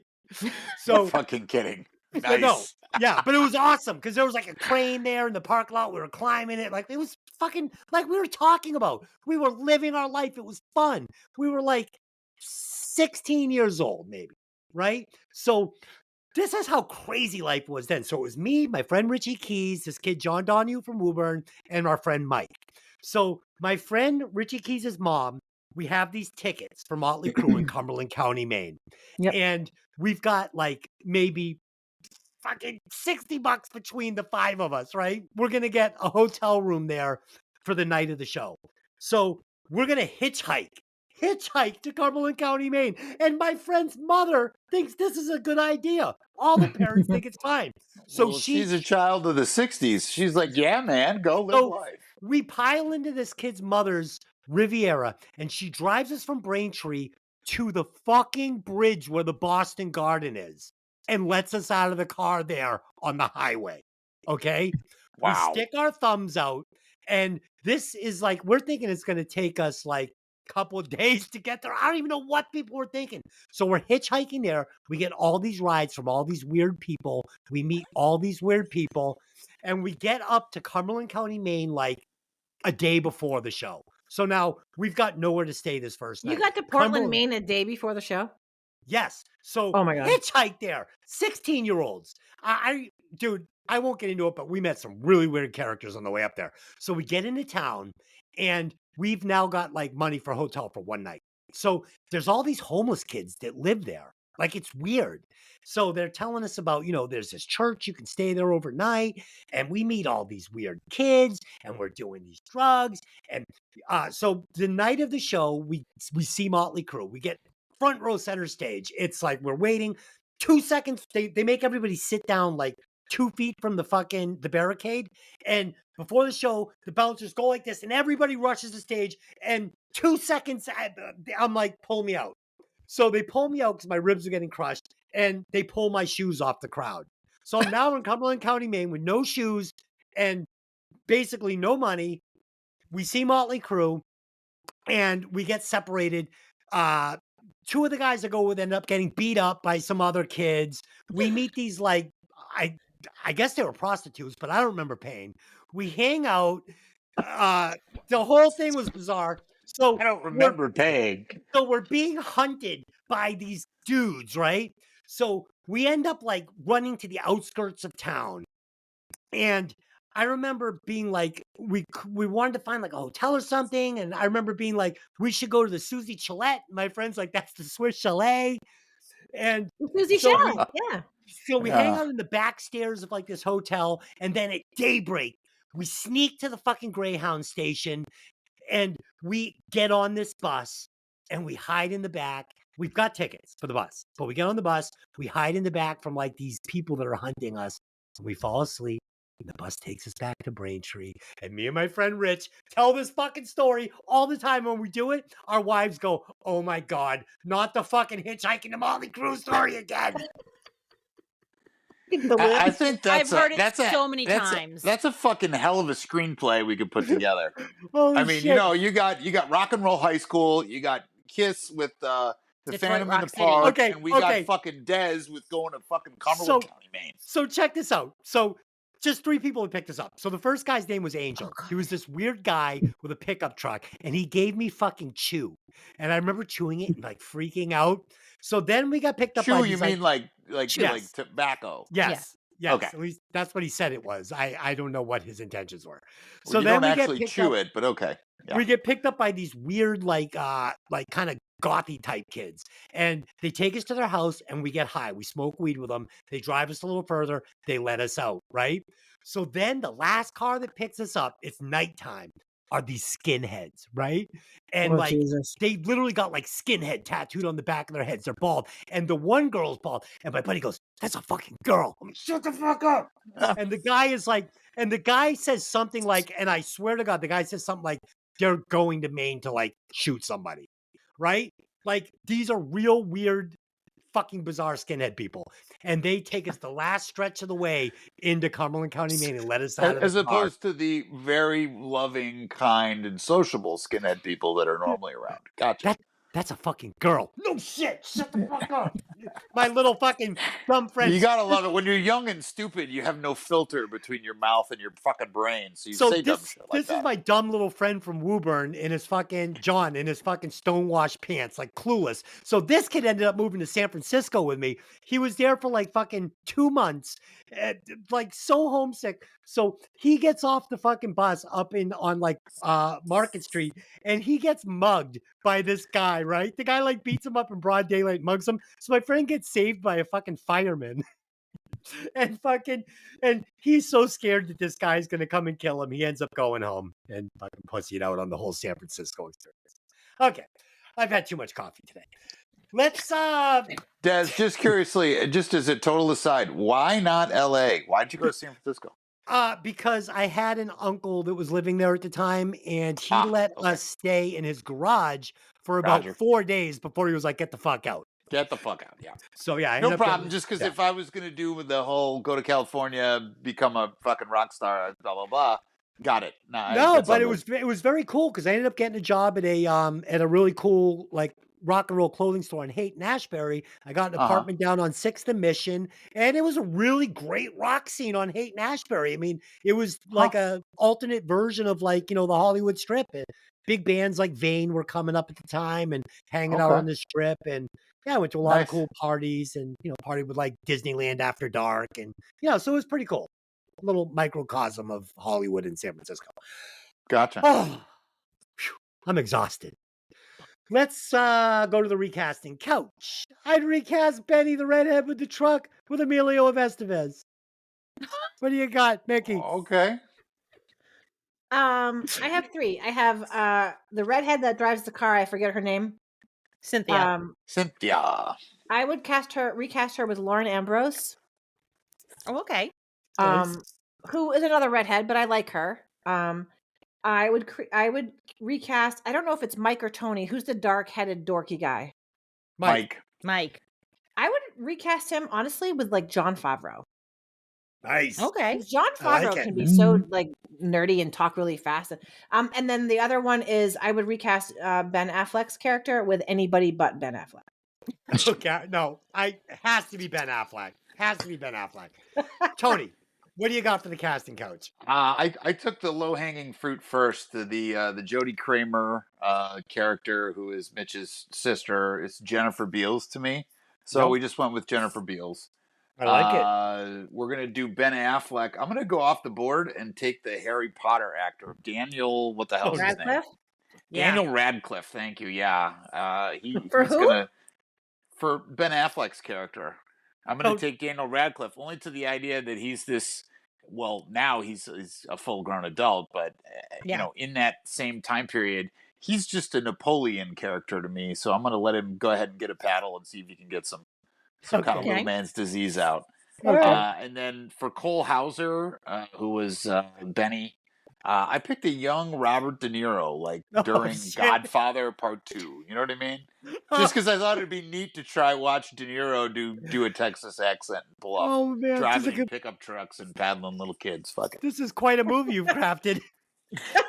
So fucking kidding. I know. Nice. Yeah, but it was awesome because there was like a crane there in the parking lot. We were climbing it. Like, it was fucking, like we were talking about. We were living our life. It was fun. We were like 16 years old, maybe, right? So this is how crazy life was then. So it was me, my friend Richie Keys, this kid John Donahue from Woburn, and our friend Mike. So my friend Richie Keys' mom, we have these tickets for Motley Crue in Cumberland County, Maine. Yep. And we've got like maybe fucking $60 between the 5 of us, right? We're going to get a hotel room there for the night of the show. So we're going to hitchhike to Cumberland County, Maine. And my friend's mother thinks this is a good idea. All the parents think it's fine. So Well, she's a child of the 60s. She's like, yeah, man, go live life. We pile into this kid's mother's Riviera, and she drives us from Braintree to the fucking bridge where the Boston Garden is and lets us out of the car there on the highway. Okay? Wow. We stick our thumbs out, and this is like, we're thinking it's going to take us like a couple of days to get there. I don't even know what people were thinking. So we're hitchhiking there. We get all these rides from all these weird people. We meet all these weird people, and we get up to Cumberland County, Maine, like a day before the show. So now we've got nowhere to stay this first night. You got to Portland, Maine a day before the show? Yes. So oh my God. Hitchhike there. 16-year-olds. Dude, I won't get into it, but we met some really weird characters on the way up there. So we get into town, and we've now got like money for a hotel for one night. So there's all these homeless kids that live there. Like, it's weird. So they're telling us about, there's this church, you can stay there overnight, and we meet all these weird kids, and we're doing these drugs. And so the night of the show, we see Motley Crue. We get front row center stage. It's like we're waiting 2 seconds. They make everybody sit down like 2 feet from the barricade. And before the show, the bouncers go like this, and everybody rushes the stage. And 2 seconds, I'm like, pull me out. So they pull me out because my ribs are getting crushed, and they pull my shoes off the crowd. So I'm now in Cumberland County, Maine, with no shoes and basically no money. We see Motley Crue, and we get separated. 2 of the guys that go with end up getting beat up by some other kids. We meet these, like, I guess they were prostitutes, but I don't remember paying. We hang out. The whole thing was bizarre. So I don't remember paying. So we're being hunted by these dudes, right? So we end up like running to the outskirts of town. And I remember being like, we wanted to find like a hotel or something. And I remember being like, we should go to the Susie Chalette. My friend's like, that's the Swiss Chalet. And Susie Chalette, yeah. So we hang out in the back stairs of like this hotel. And then at daybreak, we sneak to the fucking Greyhound station. And we get on this bus and we hide in the back. We've got tickets for the bus, but we get on the bus. We hide in the back from like these people that are hunting us. And we fall asleep. And the bus takes us back to Braintree. And me and my friend Rich tell this fucking story all the time. When we do it, our wives go, oh my God, not the fucking hitchhiking to Motley Crue story again. I think I've heard it so many times. That's a fucking hell of a screenplay we could put together. Holy shit. You got Rock and Roll High School, you got Kiss with the Phantom in the Park, and we got fucking Dez with going to fucking Cumberland County, Maine. So check this out. So just 3 people had picked us up. So the first guy's name was Angel. He was this weird guy with a pickup truck, and he gave me fucking chew. And I remember chewing it and like freaking out. So then we got picked up by Chew, you mean like tobacco? Yes. Yes. Okay. At least that's what he said it was. I don't know what his intentions were. Well, So you then don't we actually get chew it, but okay. Yeah. We get picked up by these weird, like kind of gothy type kids. And they take us to their house and we get high. We smoke weed with them. They drive us a little further. They let us out, right? So then the last car that picks us up, it's nighttime, are these skinheads, right? And like Jesus. they literally got like skinhead tattooed on the back of their heads. They're bald. And the one girl's bald. And my buddy goes, that's a fucking girl. I'm like, shut the fuck up. And the guy is like, and the guy says something like, and I swear to God, the guy says something like, they're going to Maine to like shoot somebody, right? Like these are real weird, fucking bizarre skinhead people. And they take us the last stretch of the way into Cumberland County, Maine and let us out of As the car. opposed to the very loving, kind, and sociable skinhead people that are normally around. Gotcha. That's a fucking girl. No shit. Shut the fuck up. My little fucking dumb friend. You gotta love it. When you're young and stupid, you have no filter between your mouth and your fucking brain, so you say dumb shit like this that. is my dumb little friend from Woburn in his fucking John in his fucking stonewashed pants, like clueless. So this kid ended up moving to San Francisco with me. He was there for like fucking 2 months, like so homesick. So he gets off the fucking bus up on like Market Street, and he gets mugged by this guy, right? The guy like beats him up in broad daylight, mugs him. So my friend gets saved by a fucking fireman. and he's so scared that this guy's gonna come and kill him. He ends up going home and fucking pussying out on the whole San Francisco experience. Okay. I've had too much coffee today. Let's Des, just curiously, just as a total aside, why not LA? Why'd you go to San Francisco? Because I had an uncle that was living there at the time, and he let us stay in his garage for about 4 days before he was like, get the fuck out. Get the fuck out, yeah. So yeah, no problem. Just because if I was going to do with the whole go to California, become a fucking rock star, blah blah blah, got it. No, but it was very cool because I ended up getting a job at a really cool like rock and roll clothing store in Haight-Ashbury. I got an apartment down on 6th and Mission, and it was a really great rock scene on Haight-Ashbury. I mean, it was like a alternate version of like, you know, the Hollywood Strip. Big bands like Vane were coming up at the time and hanging out on the Strip. And yeah, I went to a lot of cool parties and, you know, partied with like Disneyland After Dark. And, you know, so it was pretty cool. A little microcosm of Hollywood in San Francisco. Gotcha. Oh, I'm exhausted. Let's go to the recasting couch. I'd recast Benny the redhead with the truck with Emilio Estevez. What do you got, Mikki? Okay. I have 3. I have the redhead that drives the car. I forget her name. Cynthia. Cynthia. I would recast her with Lauren Ambrose. Oh, okay. Who is another redhead, but I like her. I would recast. I don't know if it's Mike or Tony. Who's the dark-headed dorky guy? Mike. I would recast him honestly with like Jon Favreau. Nice. Okay. Jon Favreau can be so like nerdy and talk really fast. And then the other one is I would recast Ben Affleck's character with anybody but Ben Affleck. Okay, no, has to be Ben Affleck. Has to be Ben Affleck. Tony, what do you got for the casting couch? I took the low hanging fruit first. The Jodie Kramer character, who is Mitch's sister, is Jennifer Beals to me. So we just went with Jennifer Beals. I like it. We're gonna do Ben Affleck. I'm gonna go off the board and take the Harry Potter actor, Daniel. What the hell is his name? Daniel Radcliffe. Thank you. Yeah. He's gonna for Ben Affleck's character. I'm gonna take Daniel Radcliffe only to the idea that he's this. Well, now he's a full grown adult, but you know, in that same time period, he's just a Napoleon character to me. So I'm gonna let him go ahead and get a paddle and see if he can get some kind of little man's disease out. And then for Cole Hauser, who was Benny, I picked a young Robert De Niro, like during Godfather Part 2. You know what I mean? Just because I thought it'd be neat to try watch De Niro do a Texas accent and pull off driving pickup trucks and paddling little kids. Fuck it. This is quite a movie you've crafted.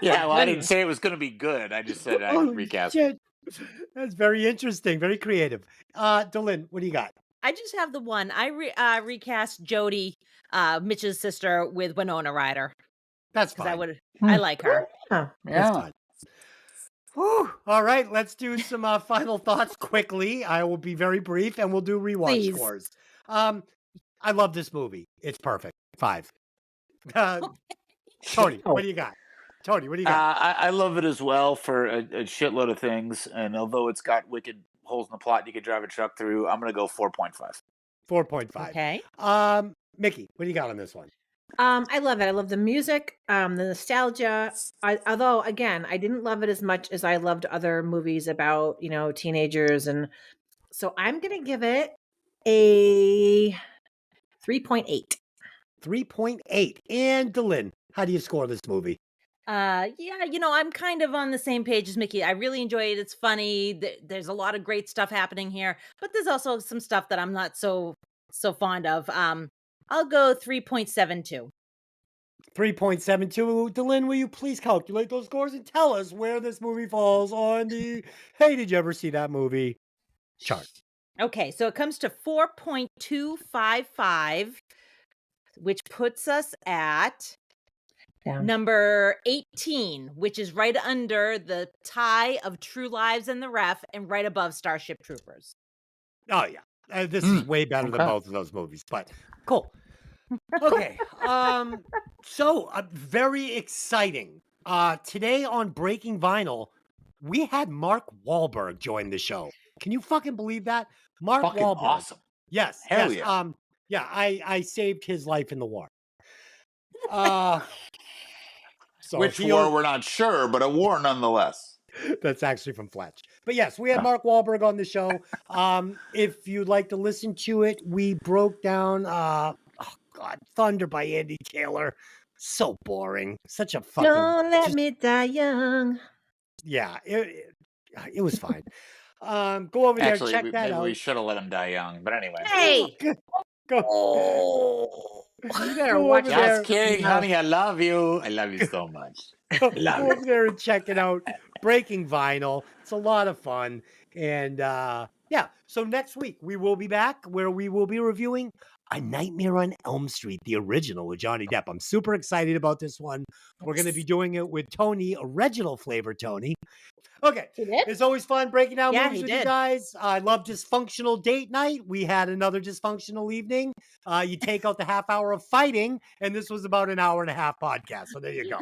Yeah, well, I didn't say it was going to be good. I just said I'd recast it. That's very interesting, very creative. Delin, what do you got? I just have the one. I recast Jodie, Mitch's sister, with Winona Ryder. That's fine. I like her. Yeah. Whew. All right, let's do some final thoughts quickly. I will be very brief, and we'll do rewatch scores. I love this movie. It's perfect. 5. Tony, what do you got? Tony, what do you got? I love it as well for a shitload of things. And although it's got wicked holes in the plot you could drive a truck through, I'm going to go 4.5. 4.5. Okay. Mickey, what do you got on this one? I love it. I love the music, the nostalgia. Although, again, I didn't love it as much as I loved other movies about, teenagers. And so I'm going to give it a 3.8. 3.8. And Dylan, how do you score this movie? Yeah, I'm kind of on the same page as Mickey. I really enjoy it. It's funny. There's a lot of great stuff happening here, but there's also some stuff that I'm not so fond of. I'll go 3.72. 3.72. Dylan, will you please calculate those scores and tell us where this movie falls on the hey, did you ever see that movie chart? Okay, so it comes to 4.255, which puts us at number 18, which is right under the tie of True Lives and The Ref and right above Starship Troopers. Oh, yeah. This is way better than both of those movies, but cool. Okay. So very exciting. Today on Breaking Vinyl, we had Mark Wahlberg join the show. Can you fucking believe that? Mark Fucking Wahlberg. awesome. Yes. Hell yes. yeah. Yeah, I saved his life in the war. So Which war, we're not sure, but a war nonetheless. That's actually from Fletch. But yes, we had Mark Wahlberg on the show. If you'd like to listen to it, we broke down Thunder by Andy Taylor. So boring. Such a fucking Don't let me die young. Yeah, it was fine. Go over there, check that out. Maybe we should have let him die young, but anyway. Hey! You better watch Just kidding, honey. I love you. I love you so much. Go over there and check it out. Breaking Vinyl. It's a lot of fun. And yeah, so next week we will be back where we will be reviewing A Nightmare on Elm Street, the original with Johnny Depp. I'm super excited about this one. We're going to be doing it with Tony, original flavor Tony. Okay. It's always fun breaking down movies with you guys. I love Dysfunctional Date Night. We had another dysfunctional evening. You take out the half hour of fighting, and this was about an hour and a half podcast. So there you go.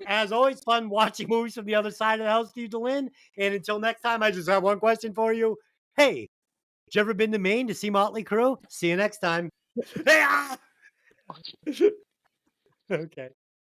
As always, fun watching movies from the other side of the house, Steve Delin. And until next time, I just have one question for you. Hey, you ever been to Maine to see Motley Crue? See you next time. Okay.